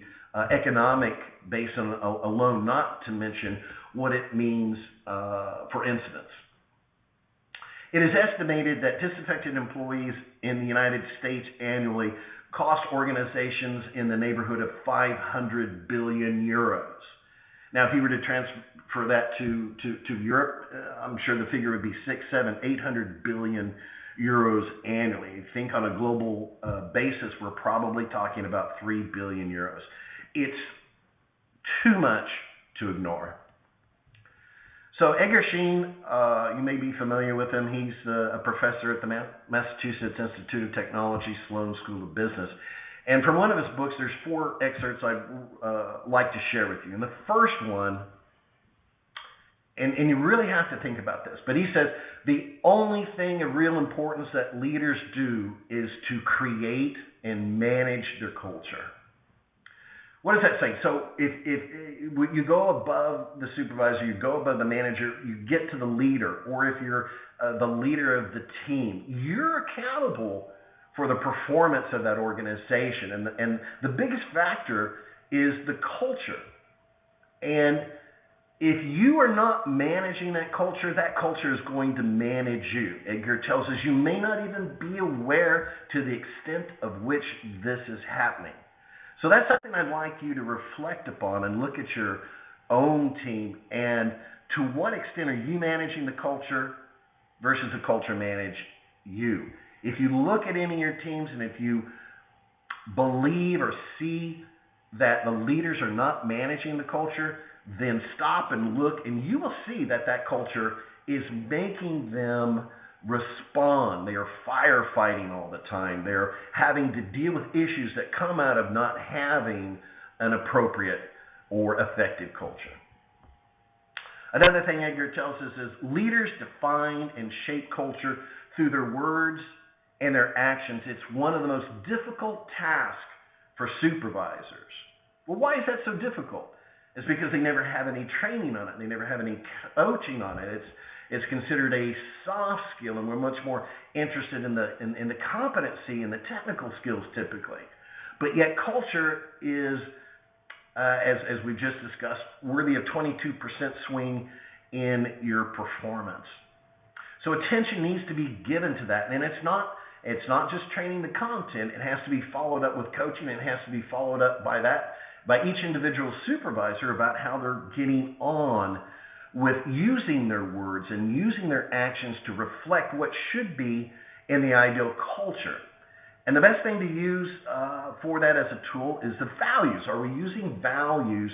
economic base alone, not to mention what it means for incidents. It is estimated that disaffected employees in the United States annually cost organizations in the neighborhood of 500 billion euros. Now, if you were to transfer that to Europe, I'm sure the figure would be 800 billion euros annually. You think on a global basis, we're probably talking about 3 billion euros. It's too much to ignore. So Edgar Schein, you may be familiar with him. He's a professor at the Massachusetts Institute of Technology, Sloan School of Business. And from one of his books, there's 4 excerpts I'd like to share with you. And the first one, and you really have to think about this, but he says, the only thing of real importance that leaders do is to create and manage their culture. What does that say? So if you go above the supervisor, you go above the manager, you get to the leader, or if you're the leader of the team, you're accountable for the performance of that organization. And the biggest factor is the culture. And if you are not managing that culture is going to manage you. Edgar tells us you may not even be aware to the extent of which this is happening. So that's something I'd like you to reflect upon and look at your own team, and to what extent are you managing the culture versus the culture manage you. If you look at any of your teams and if you believe or see that the leaders are not managing the culture, then stop and look, and you will see that that culture is making them respond. They are firefighting all the time. They're having to deal with issues that come out of not having an appropriate or effective culture. Another thing Edgar tells us is leaders define and shape culture through their words and their actions. It's one of the most difficult tasks for supervisors. Well, why is that so difficult? It's because they never have any training on it. They never have any coaching on it. It's considered a soft skill, and we're much more interested in the competency and the technical skills typically. But yet culture is, as we just discussed, worthy of 22% swing in your performance. So attention needs to be given to that, and it's not just training the content. It has to be followed up with coaching. It has to be followed up by each individual supervisor about how they're getting on with using their words and using their actions to reflect what should be in the ideal culture. And the best thing to use for that as a tool is the values. Are we using values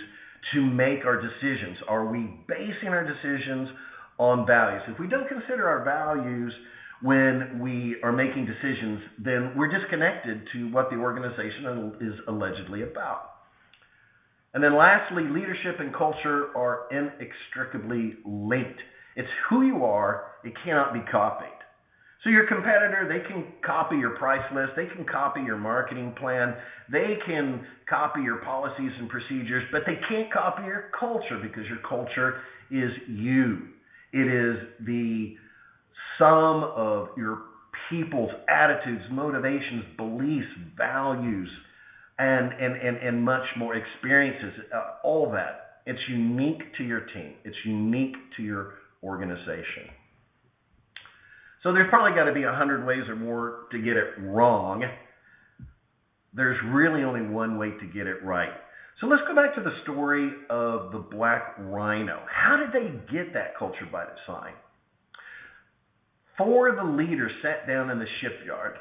to make our decisions? Are we basing our decisions on values? If we don't consider our values when we are making decisions, then we're disconnected to what the organization is allegedly about. And then lastly, leadership and culture are inextricably linked. It's who you are. It cannot be copied. So your competitor, they can copy your price list. They can copy your marketing plan. They can copy your policies and procedures, but they can't copy your culture because your culture is you. It is the sum of your people's attitudes, motivations, beliefs, values, and much more experiences, all that. It's unique to your team. It's unique to your organization. So there's probably got to be 100 ways or more to get it wrong. There's really only one way to get it right. So let's go back to the story of the Black Rhino. How did they get that culture by design? 4 of the leaders sat down in the shipyard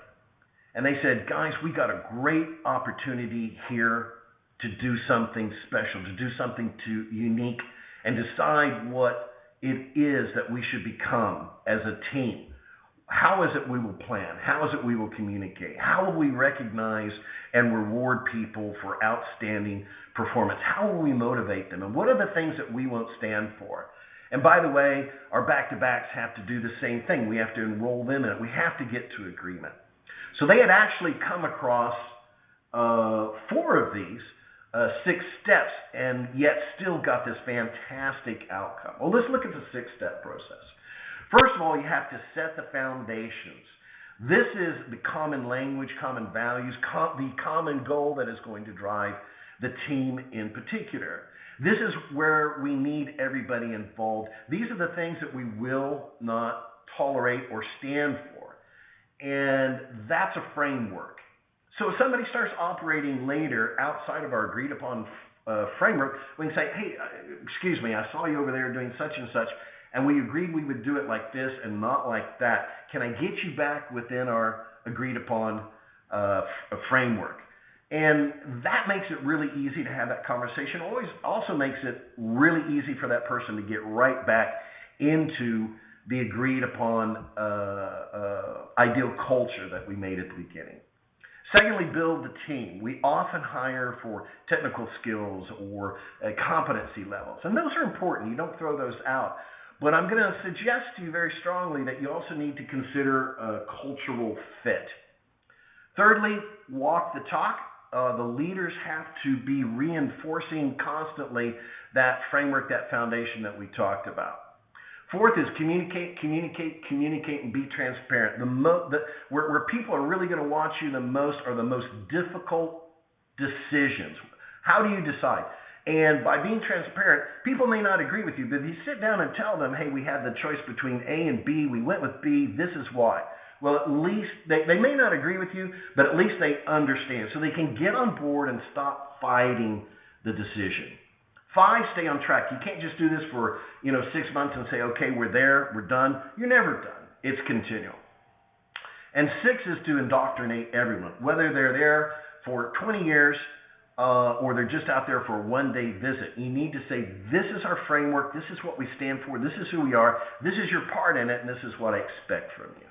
and they said, guys, we got a great opportunity here to do something special, to do something unique, and decide what it is that we should become as a team. how is it we will plan? How is it we will communicate? How will we recognize and reward people for outstanding performance? How will we motivate them? And what are the things that we won't stand for? And by the way, our back-to-backs have to do the same thing. We have to enroll them in it. We have to get to agreement. So they had actually come across 4 of these 6 steps and yet still got this fantastic outcome. Well, let's look at the 6-step process. First of all, you have to set the foundations. This is the common language, common values, the common goal that is going to drive the team in particular. This is where we need everybody involved. These are the things that we will not tolerate or stand for. And that's a framework. So if somebody starts operating later outside of our agreed upon framework, we can say, hey, excuse me, I saw you over there doing such and such, and we agreed we would do it like this and not like that. Can I get you back within our agreed upon framework? And that makes it really easy to have that conversation. Always also makes it really easy for that person to get right back into the agreed upon ideal culture that we made at the beginning. Secondly, build the team. We often hire for technical skills or competency levels, and those are important. You don't throw those out. But I'm going to suggest to you very strongly that you also need to consider cultural fit. Thirdly, walk the talk. The leaders have to be reinforcing constantly that framework, that foundation that we talked about. Fourth is communicate, and be transparent. Where people are really going to watch you the most are the most difficult decisions. How do you decide? And by being transparent, people may not agree with you, but if you sit down and tell them, hey, we had the choice between A and B, we went with B, this is why. Well, at least they may not agree with you, but at least they understand. So they can get on board and stop fighting the decision. 5, stay on track. You can't just do this for 6 months and say, okay, we're there, we're done. You're never done. It's continual. And 6 is to indoctrinate everyone, whether they're there for 20 years or they're just out there for a one-day visit. You need to say, this is our framework, this is what we stand for, this is who we are, this is your part in it, and this is what I expect from you.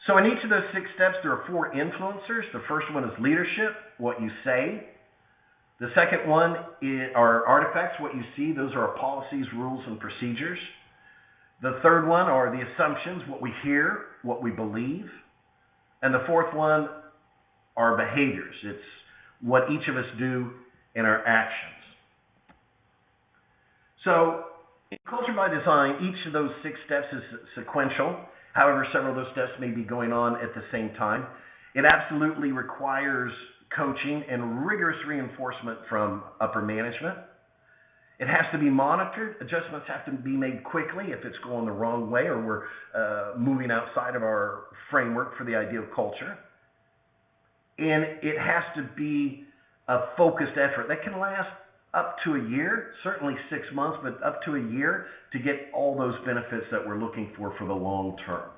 So in each of those 6 steps, there are 4 influencers. The first one is leadership, what you say. The second one are artifacts, what you see. Those are our policies, rules, and procedures. The third one are the assumptions, what we hear, what we believe. And the fourth one are behaviors. It's what each of us do in our actions. So in Culture by Design, each of those 6 steps is sequential. However, several of those steps may be going on at the same time. It absolutely requires coaching and rigorous reinforcement from upper management. It has to be monitored. Adjustments have to be made quickly if it's going the wrong way or we're moving outside of our framework for the ideal culture. And it has to be a focused effort that can last up to a year, certainly 6 months, but up to a year to get all those benefits that we're looking for the long term.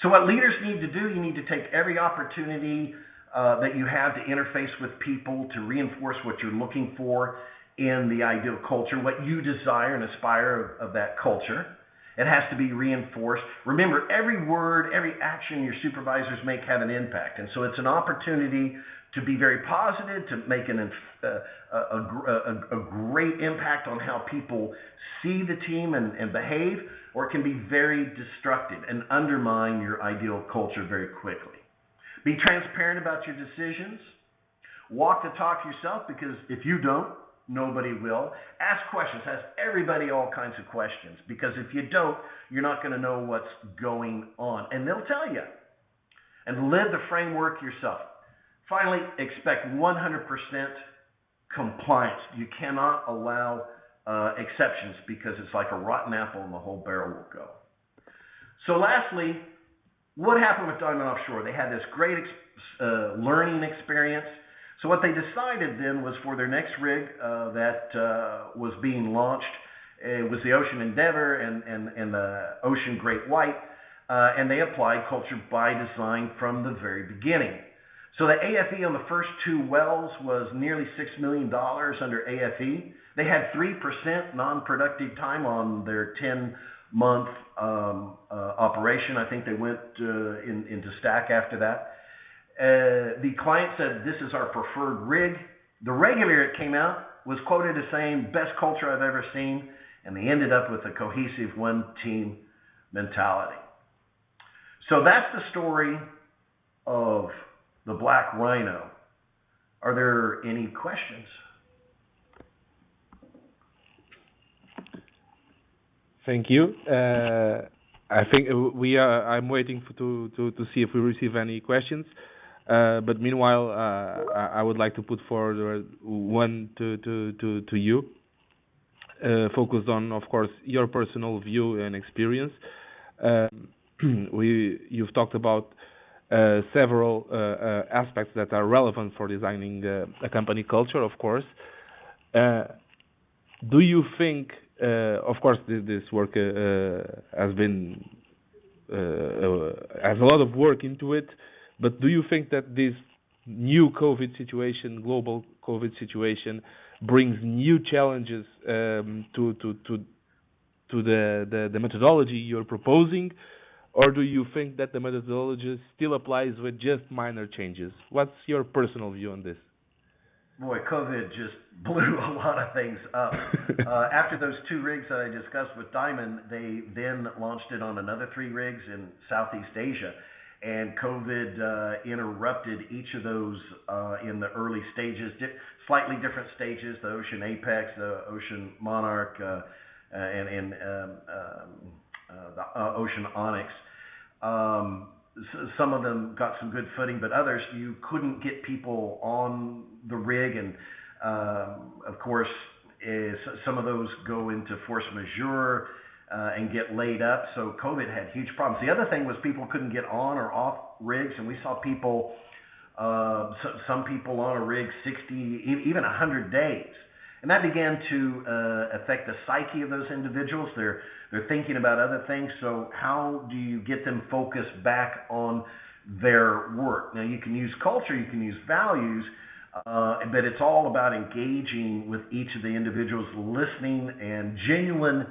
So what leaders need to do, you need to take every opportunity that you have to interface with people to reinforce what you're looking for in the ideal culture, what you desire and aspire of that culture. It has to be reinforced. Remember, every word, every action your supervisors make have an impact. And so it's an opportunity to be very positive, to make a great impact on how people see the team and behave, or it can be very destructive and undermine your ideal culture very quickly. Be transparent about your decisions. Walk the talk yourself, because if you don't, nobody will. Ask questions. Ask everybody all kinds of questions, because if you don't, you're not going to know what's going on. And they'll tell you. And live the framework yourself. Finally, expect 100% compliance. You cannot allow exceptions, because it's like a rotten apple and the whole barrel will go. So lastly, what happened with Diamond Offshore? They had this great learning experience. So what they decided then was for their next rig that was being launched, it was the Ocean Endeavor and the Ocean Great White, and they applied Culture by Design from the very beginning. So the AFE on the first 2 wells was nearly $6 million under AFE. They had 3% non-productive time on their 10 month operation. I think they went into stack after that. The client said, "This is our preferred rig." The regulator that came out was quoted as saying, "Best culture I've ever seen," and they ended up with a cohesive one-team mentality. So that's the story of the Black Rhino. Are there any questions? Thank you. I think I'm waiting to see if we receive any questions. But meanwhile, I would like to put forward one to you, focused on, of course, your personal view and experience. You've talked about several aspects that are relevant for designing a company culture, of course. Do you think, of course, this work has a lot of work into it, but do you think that this new COVID situation, global COVID situation, brings new challenges to the methodology you're proposing, or do you think that the methodology still applies with just minor changes? What's your personal view on this? Boy, COVID just blew a lot of things up. After those 2 rigs that I discussed with Diamond, they then launched it on another 3 rigs in Southeast Asia. And COVID interrupted each of those in the early stages, slightly different stages, the Ocean Apex, the Ocean Monarch, and the Ocean Onyx. Some of them got some good footing, but others, you couldn't get people on the rig. And, of course, some of those go into force majeure and get laid up. So COVID had huge problems. The other thing was people couldn't get on or off rigs, and we saw people, some people on a rig 60, even 100 days. And that began to affect the psyche of those individuals. They're thinking about other things. So how do you get them focused back on their work? Now, you can use culture, you can use values, but it's all about engaging with each of the individuals, listening and genuine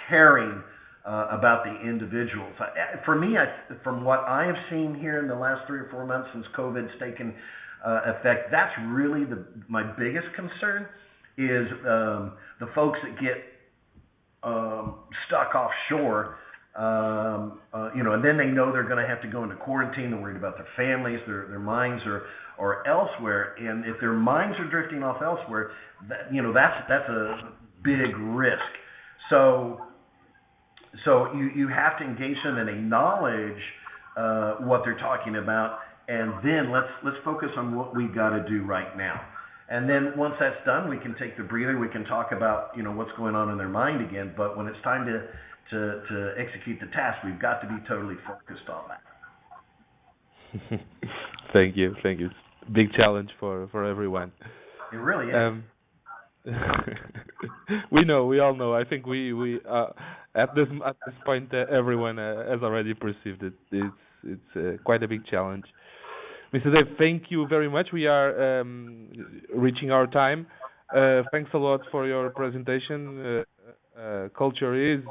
caring about the individuals. For me, from what I have seen here in the last 3 or 4 months since COVID's taken effect, that's really my biggest concern is the folks that get stuck offshore, and then they know they're going to have to go into quarantine. They're worried about their families, their minds are elsewhere, and if their minds are drifting off elsewhere, that's a big risk. So you have to engage them and acknowledge what they're talking about, and then let's focus on what we got to do right now. And then once that's done, we can take the breather. We can talk about what's going on in their mind again. But when it's time to execute the task, we've got to be totally focused on that. Thank you. Big challenge for everyone. It really is. We all know. I think we at this point everyone has already perceived it. It's quite a big challenge. Mr. Dave, thank you very much. We are reaching our time. Thanks a lot for your presentation. Culture is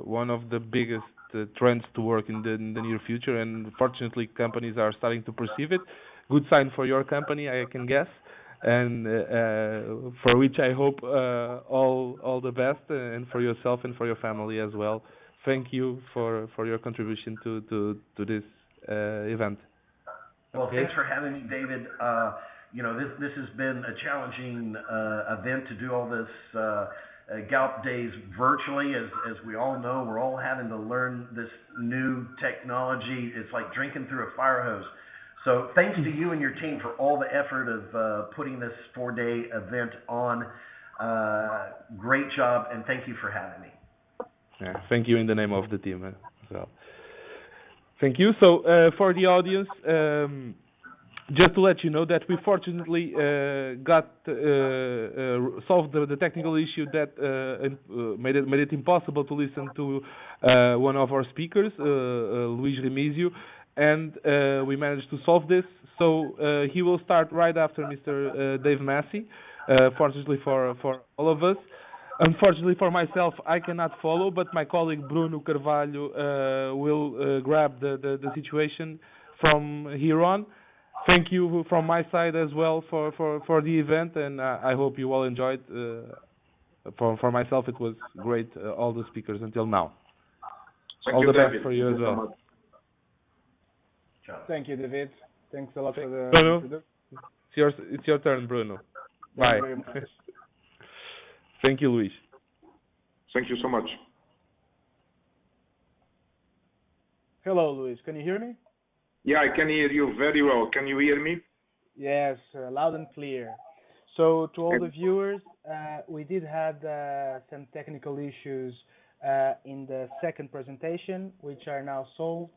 one of the biggest trends to work in the near future, and fortunately companies are starting to perceive it. Good sign for your company, I can guess, and for which I hope all the best, and for yourself and for your family as well. Thank you for your contribution to this event. Well, thanks for having me, David. This has been a challenging event to do all this Galp days virtually. As we all know, we're all having to learn this new technology. It's like drinking through a fire hose. So thanks to you and your team for all the effort of putting this 4-day event on. Great job, and thank you for having me. Yeah, thank you in the name of the team as well. Thank you. So for the audience, just to let you know that we fortunately solved the technical issue that made it impossible to listen to one of our speakers, Remisio, and we managed to solve this. So he will start right after Mr. Dave Massey, fortunately for all of us. Unfortunately for myself, I cannot follow, but my colleague Bruno Carvalho will grab the situation from here on. Thank you from my side as well for the event, and I hope you all enjoyed. For myself, it was great, all the speakers until now. All the best for you as well. Thank you, David. Thanks a lot for the Bruno, it's your turn, Bruno. Bye. Thank you very much. Thank you, Luis. Thank you so much. Hello, Luis. Can you hear me? Yeah, I can hear you very well. Can you hear me? Yes, loud and clear. So to all the viewers, we did have some technical issues in the second presentation, which are now solved.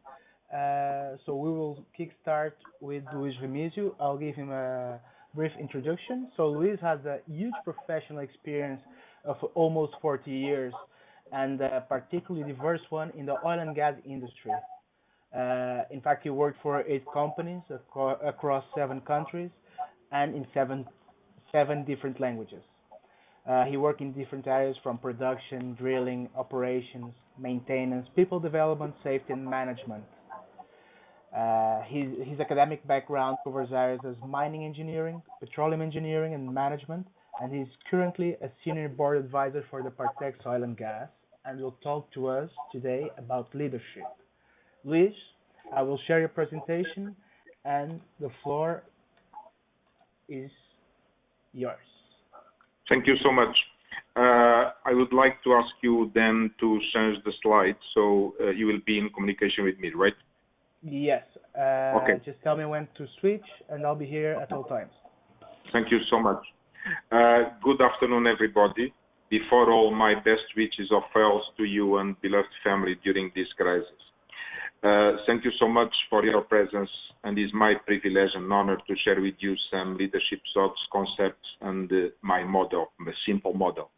So we will kickstart with Luis Remisio. I'll give him a brief introduction. So Luis has a huge professional experience of almost 40 years, and a particularly diverse one in the oil and gas industry. In fact, he worked for 8 companies across 7 countries and in seven different languages. He worked in different areas from production, drilling, operations, maintenance, people development, safety, and management. His academic background covers areas as mining engineering, petroleum engineering, and management, and he's currently a senior board advisor for the Partex Oil and Gas, and will talk to us today about leadership. Luis, I will share your presentation, and the floor is yours. Thank you so much. I would like to ask you then to change the slide, so you will be in communication with me, right? Yes. Okay. Just tell me when to switch, and I'll be here at all times. Thank you so much. Good afternoon, everybody. Before all, my best wishes of health to you and beloved family during this crisis. Thank you so much for your presence, and it's my privilege and honor to share with you some leadership thoughts, concepts, and my model, the simple model.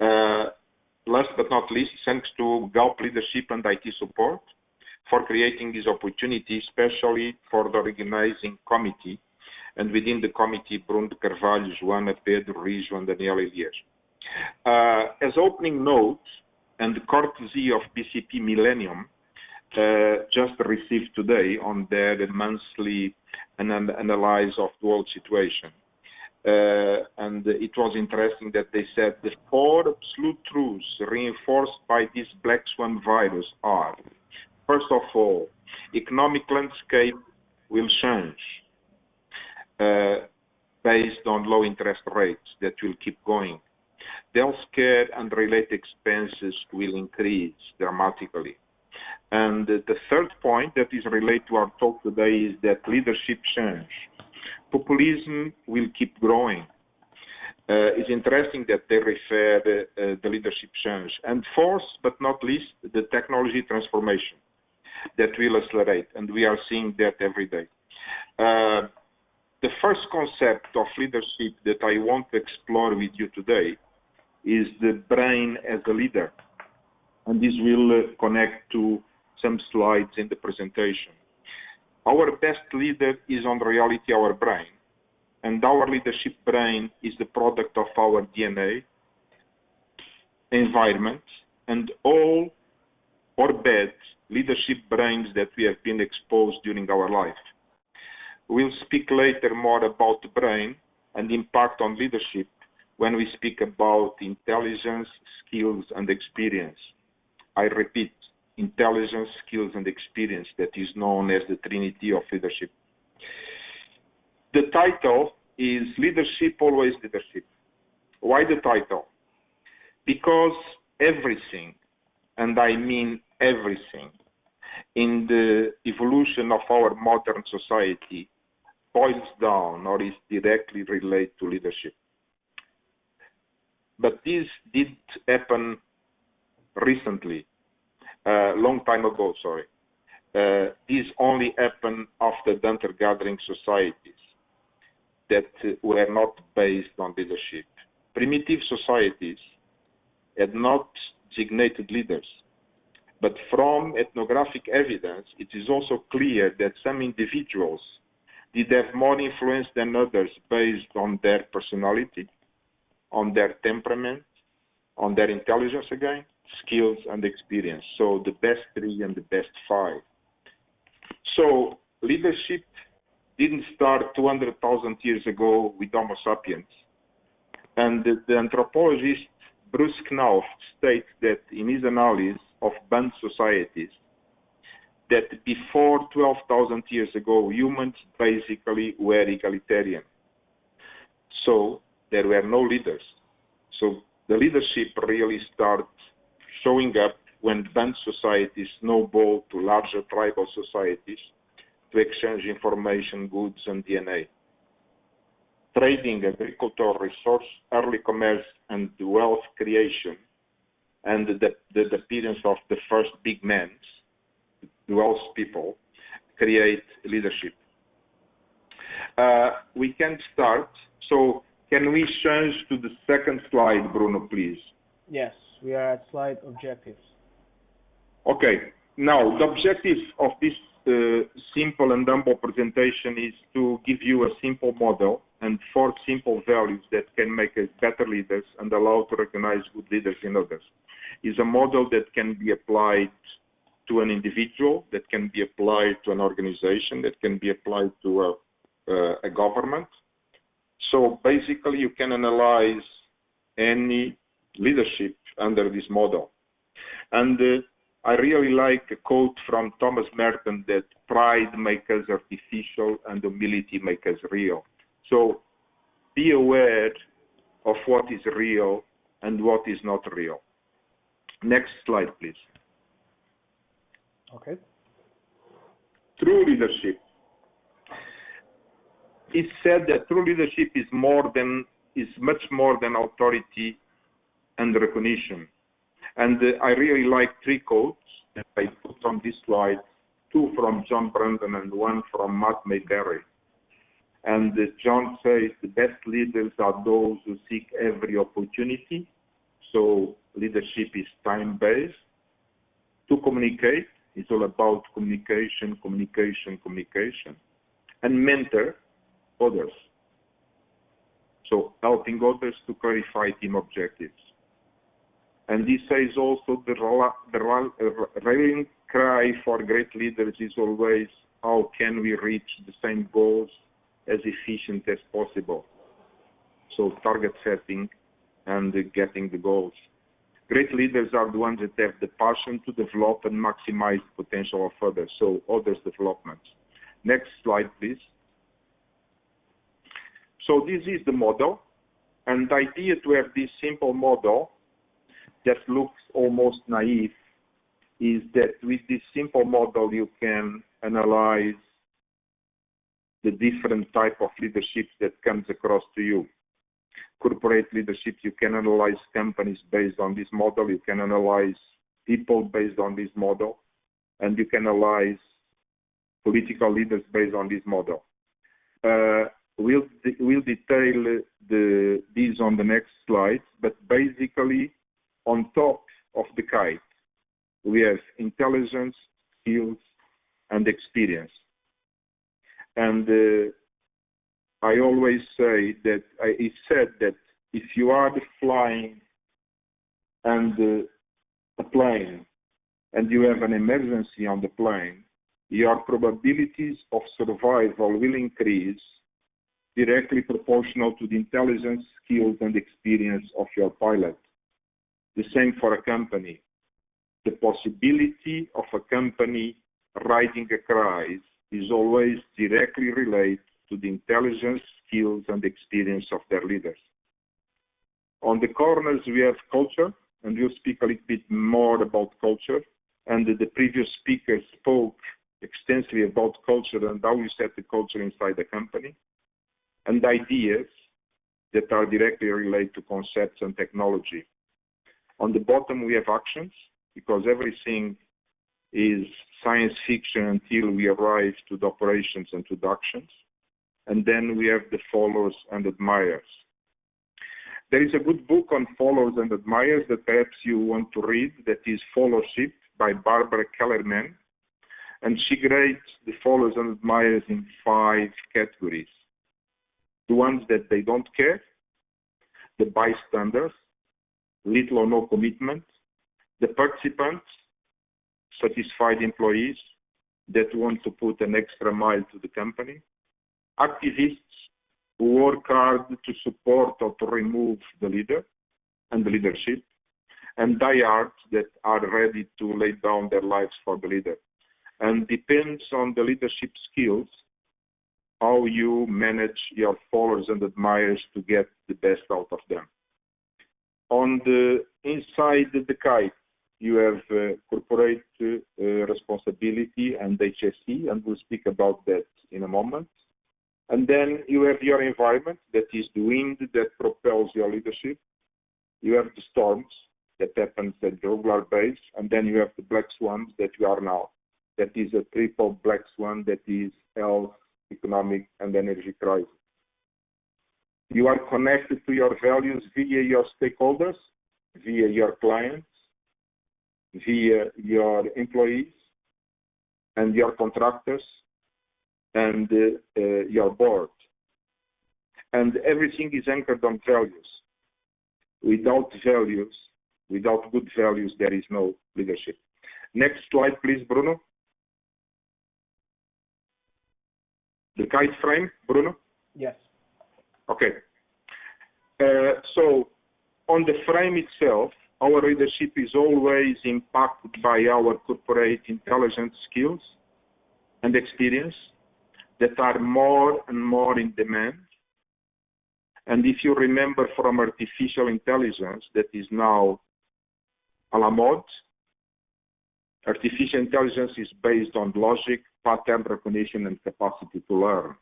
Last but not least, thanks to Galp Leadership and IT Support for creating this opportunity, especially for the organizing committee, and within the committee, Bruno Carvalho, Joana, Pedro, Rijo, and Daniel Elias. As opening note, and courtesy of BCP Millennium, just received today on their monthly analysis of the world situation. And it was interesting that they said the 4 absolute truths reinforced by this black swan virus are: first of all, economic landscape will change based on low interest rates that will keep going. The healthcare and related expenses will increase dramatically. And the third point that is related to our talk today is that leadership change. Populism will keep growing. It's interesting that they refer the leadership change. And fourth, but not least, the technology transformation that will accelerate, and we are seeing that every day. The first concept of leadership that I want to explore with you today is the brain as a leader. And this will connect to some slides in the presentation. Our best leader is on reality our brain, and our leadership brain is the product of our DNA, environment, and all or bad leadership brains that we have been exposed during our life. We'll speak later more about the brain and impact on leadership when we speak about intelligence, skills, and experience. I repeat, intelligence, skills, and experience, that is known as the Trinity of leadership. The title is Leadership, Always Leadership. Why the title? Because everything, and I mean everything, in the evolution of our modern society boils down or is directly related to leadership. But this didn't happen recently. Long time ago, sorry. This only happened after the hunter-gathering societies that were not based on leadership. Primitive societies had not designated leaders, but from ethnographic evidence, it is also clear that some individuals did have more influence than others based on their personality, on their temperament, on their intelligence again, skills and experience. So the best 3 and the best 5. So leadership didn't start 200,000 years ago with Homo sapiens. And the anthropologist Bruce Knauft states that in his analysis of band societies, that before 12,000 years ago, humans basically were egalitarian. So there were no leaders. So the leadership really started showing up when band societies snowballed to larger tribal societies to exchange information, goods, and DNA. Trading, agricultural resource, early commerce, and wealth creation, and the appearance of the first big men, the wealth people, create leadership. We can start. So can we change to the second slide, Bruno, please? Yes, we are at slide objectives. Okay. Now, the objective of this simple and humble presentation is to give you a simple model and 4 simple values that can make us better leaders and allow to recognize good leaders in others. It's a model that can be applied to an individual, that can be applied to an organization, that can be applied to a government. So basically, you can analyze any leadership under this model. And I really like a quote from Thomas Merton that pride makes us artificial and humility makes us real. So be aware of what is real and what is not real. Next slide, please. Okay. True leadership. It's said that true leadership is much more than authority and recognition. And I really like 3 quotes that I put on this slide, 2 from John Brandon and 1 from Matt Mayberry. And John says the best leaders are those who seek every opportunity. So leadership is time-based. To communicate, it's all about communication, communication, communication. And mentor others. So helping others to clarify team objectives. And this says also the rallying cry for great leaders is always, how can we reach the same goals as efficient as possible? So target setting and getting the goals. Great leaders are the ones that have the passion to develop and maximize the potential of others, so others' development. Next slide, please. So this is the model, and the idea to have this simple model that looks almost naive is that with this simple model you can analyze the different type of leadership that comes across to you. Corporate leadership, you can analyze companies based on this model, you can analyze people based on this model, and you can analyze political leaders based on this model. We'll detail these on the next slide, but basically on top of the kite, we have intelligence, skills, and experience. And I always say that it's said that if you are flying and a plane and you have an emergency on the plane, your probabilities of survival will increase directly proportional to the intelligence, skills, and experience of your pilot. The same for a company. The possibility of a company riding a crisis is always directly related to the intelligence, skills, and experience of their leaders. On the corners, we have culture, and we'll speak a little bit more about culture. And the previous speaker spoke extensively about culture and how you set the culture inside the company, and ideas that are directly related to concepts and technology. On the bottom, we have actions, because everything is science fiction until we arrive to the operations and to the actions. And then we have the followers and admirers. There is a good book on followers and admirers that perhaps you want to read, that is Followership by Barbara Kellerman. And she grades the followers and admirers in 5 categories. The ones that they don't care, the bystanders, little or no commitment, the participants, satisfied employees that want to put an extra mile to the company, activists who work hard to support or to remove the leader and the leadership, and diehards that are ready to lay down their lives for the leader. And depends on the leadership skills how you manage your followers and admirers to get the best out of them. On the inside the kite, you have corporate responsibility and HSE, and we'll speak about that in a moment. And then you have your environment, that is the wind that propels your leadership. You have the storms that happens at regular base, and then you have the black swans that you are now. That is a triple black swan that is health, economic, and energy crisis. You are connected to your values via your stakeholders, via your clients, via your employees, and your contractors, and your board. And everything is anchored on values. Without values, without good values, there is no leadership. Next slide, please, Bruno. The kite frame, Bruno? Yes. Okay. So on the frame itself, our leadership is always impacted by our corporate intelligence skills and experience that are more and more in demand. And if you remember from artificial intelligence that is now a la mode, artificial intelligence is based on logic, pattern recognition, and capacity to learn.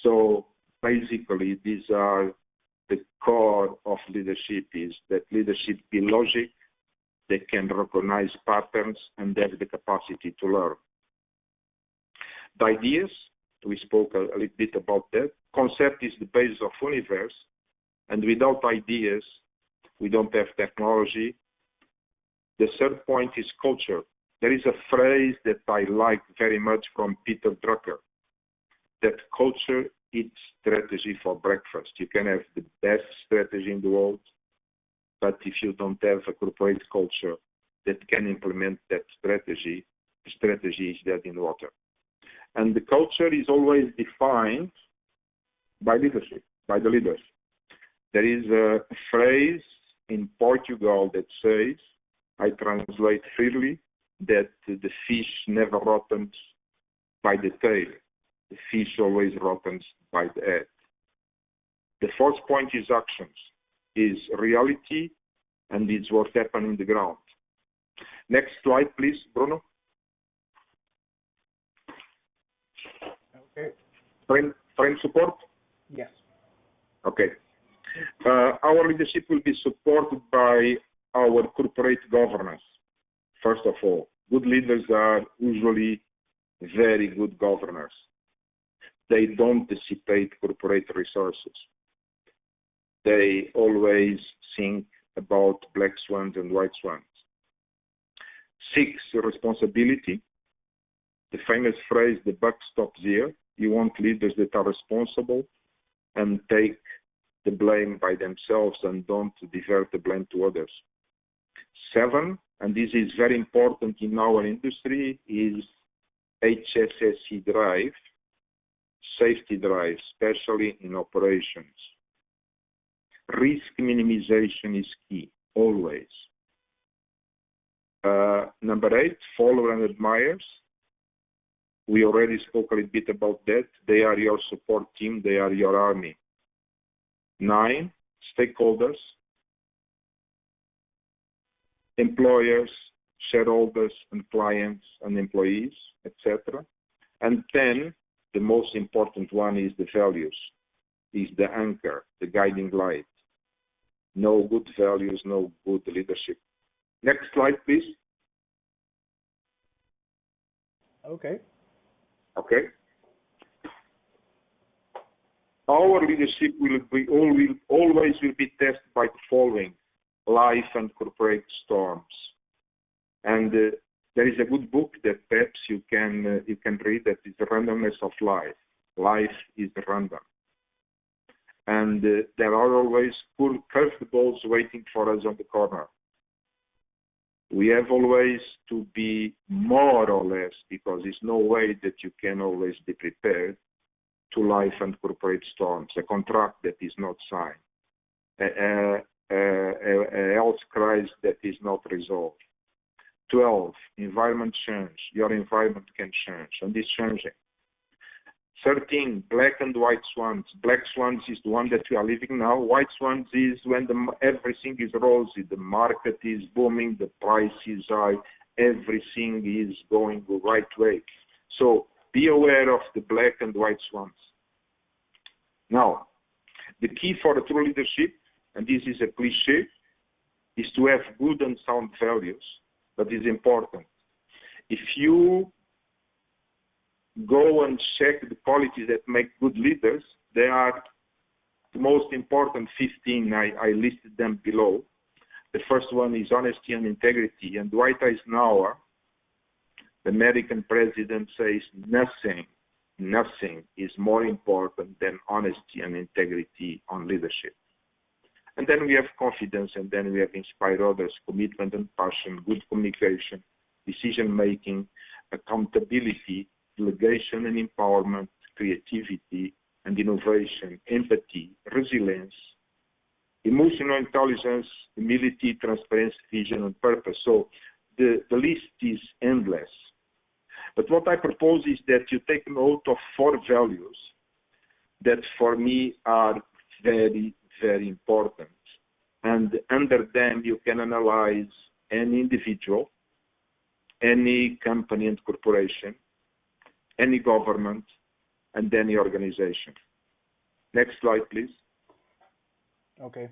So basically, these are the core of leadership, is that leadership be logic, they can recognize patterns, and have the capacity to learn. The ideas, we spoke a little bit about that. Concept is the basis of universe, and without ideas, we don't have technology. The third point is culture. There is a phrase that I like very much from Peter Drucker, that culture is strategy for breakfast. You can have the best strategy in the world, but if you don't have a corporate culture that can implement that strategy, the strategy is dead in water. And the culture is always defined by leadership, by the leaders. There is a phrase in Portugal that says, I translate freely, that the fish never rottens by the tail. The fish always rottens by the head. The fourth point is actions, is reality, and it's what happens in the ground. Next slide, please, Bruno. Okay. Frame support? Yes. Okay. Our leadership will be supported by our corporate governance. First of all, good leaders are usually very good governors. They don't dissipate corporate resources. They always think about black swans and white swans. 6, responsibility. The famous phrase, the buck stops here. You want leaders that are responsible and take the blame by themselves and don't divert the blame to others. 7, and this is very important in our industry, is HSSE drive, safety drive, especially in operations. Risk minimization is key, always. Number 8, follow and admirers. We already spoke a little bit about that. They are your support team, they are your army. 9, stakeholders, employers, shareholders, and clients, and employees, etc. And 10, the most important one is the values, is the anchor, the guiding light. No good values, no good leadership. Next slide, please. Okay. Okay. Our leadership will always be tested by the following: life and corporate storms. And there is a good book that perhaps you can read, that is The Randomness of Life. Life is random. and there are always curved balls waiting for us on the corner. We have always to be more or less, because there's no way that you can always be prepared to life and corporate storms, a contract that is not signed, a health crisis that is not resolved. 12, environment change. Your environment can change, and it's changing. 13, black and white swans. Black swans is the one that we are living now. White swans is when everything is rosy, the market is booming, the price is high, everything is going the right way. So be aware of the black and white swans. Now, the key for the true leadership, and this is a cliche, is to have good and sound values, but it's important. If you go and check the qualities that make good leaders, they are the most important 15. I listed them below. The first one is honesty and integrity. And Dwight Eisenhower, the American president, says nothing is more important than honesty and integrity on leadership. And then we have confidence, and then we have inspire others, commitment and passion, good communication, decision-making, accountability, delegation and empowerment, creativity and innovation, empathy, resilience, emotional intelligence, humility, transparency, vision, and purpose. So the list is endless. But what I propose is that you take note of 4 values that for me are very, very important. And under them you can analyze any individual, any company and corporation, any government, and any organization. Next slide, please. Okay.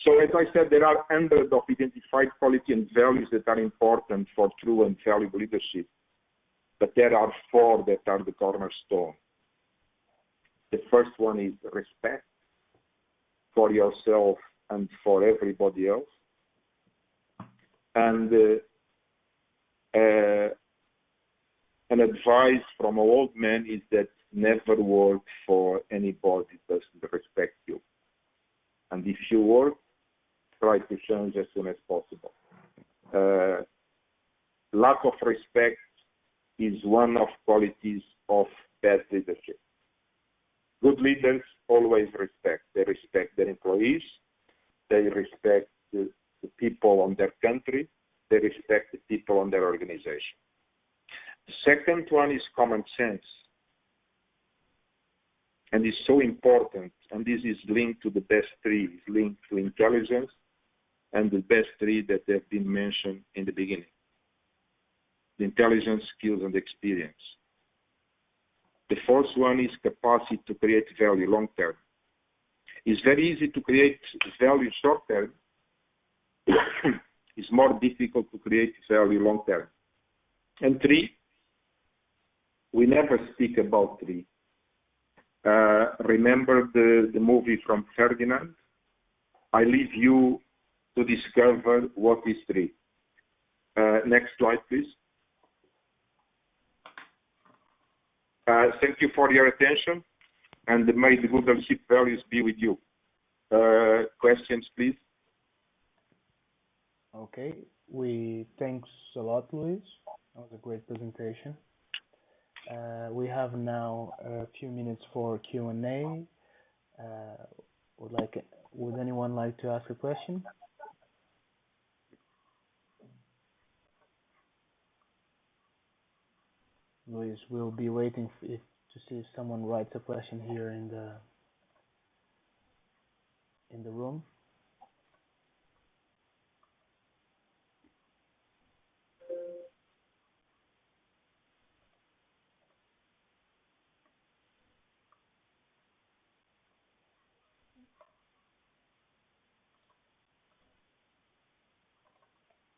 So as I said, there are hundreds of identified quality and values that are important for true and valuable leadership. But there are 4 that are the cornerstone. The first one is respect for yourself and for everybody else. And an advice from an old man is that never work for anybody that doesn't respect you. And if you work, try to change as soon as possible. Lack of respect is one of qualities of bad leadership. Good leaders always respect. They respect their employees. They respect the people on their country. They respect the people on their organization. The second one is common sense. And it's so important. And this is linked to the best 3. It's linked to intelligence and the best 3 that have been mentioned in the beginning. The intelligence, skills, and experience. The fourth one is capacity to create value long term. It's very easy to create value short term. It's more difficult to create value long term. And 3, we never speak about 3. Remember the movie from Ferdinand? I leave you to discover what is 3. Next slide, please. Thank you for your attention, and may the good leadership values be with you. Questions, please. Okay, thanks a lot, Luis. That was a great presentation. We have now a few minutes for Q&A. Would anyone like to ask a question? Luis, we'll be waiting to see if someone writes a question here in the room.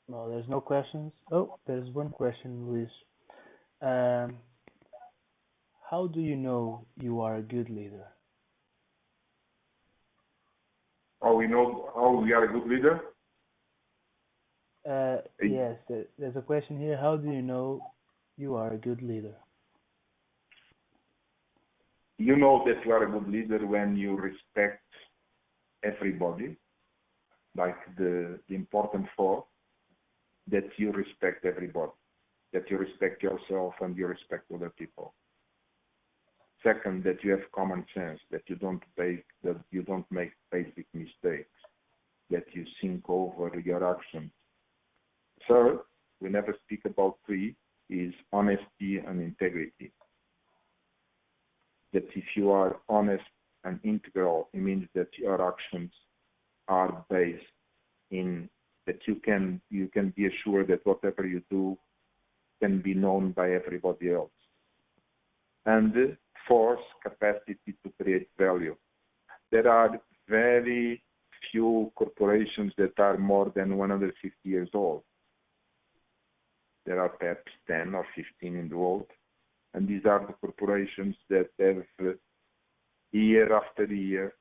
No, there's no questions. Oh, there's one question, Luis. How do you know you are a good leader? How we know how we are a good leader? Yes, there's a question here. How do you know you are a good leader? You know that you are a good leader when you respect everybody, like the important four, that you respect everybody, that you respect yourself and you respect other people. Second, that you have common sense, that you don't make basic mistakes, that you think over your actions. Third, we never speak about three, is honesty and integrity. That if you are honest and integral, it means that your actions are based in that you can be assured that whatever you do can be known by everybody else. And fourth, capacity to create value. There are very few corporations that are more than 150 years old. There are perhaps 10 or 15 in the world. And these are the corporations that have year after year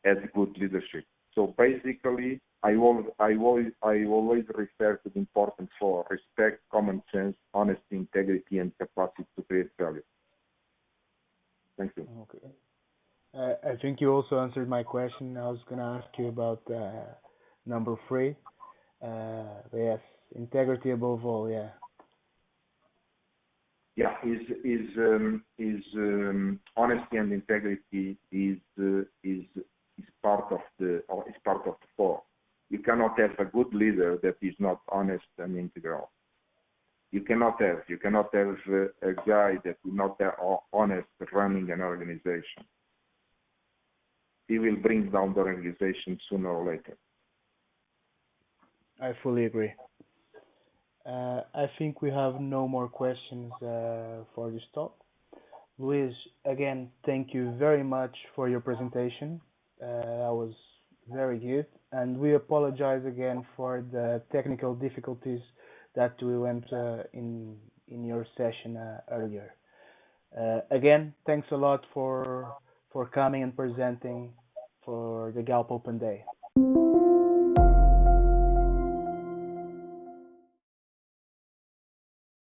had good leadership. So basically, I always refer to the importance for respect, common sense, honesty, integrity, and capacity to create value. Thank you. Okay. I think you also answered my question. I was going to ask you about number 3. Yes, integrity above all. Yeah. Yeah, honesty and integrity is part of the four. You cannot have a good leader that is not honest and integral. You cannot have a guy that is not honest running an organization. He will bring down the organization sooner or later. I fully agree. I think we have no more questions for this talk. Luis, again, thank you very much for your presentation. That was very good. And we apologize again for the technical difficulties that we went in your session earlier. Again, thanks a lot for coming and presenting for the Galp Open Day.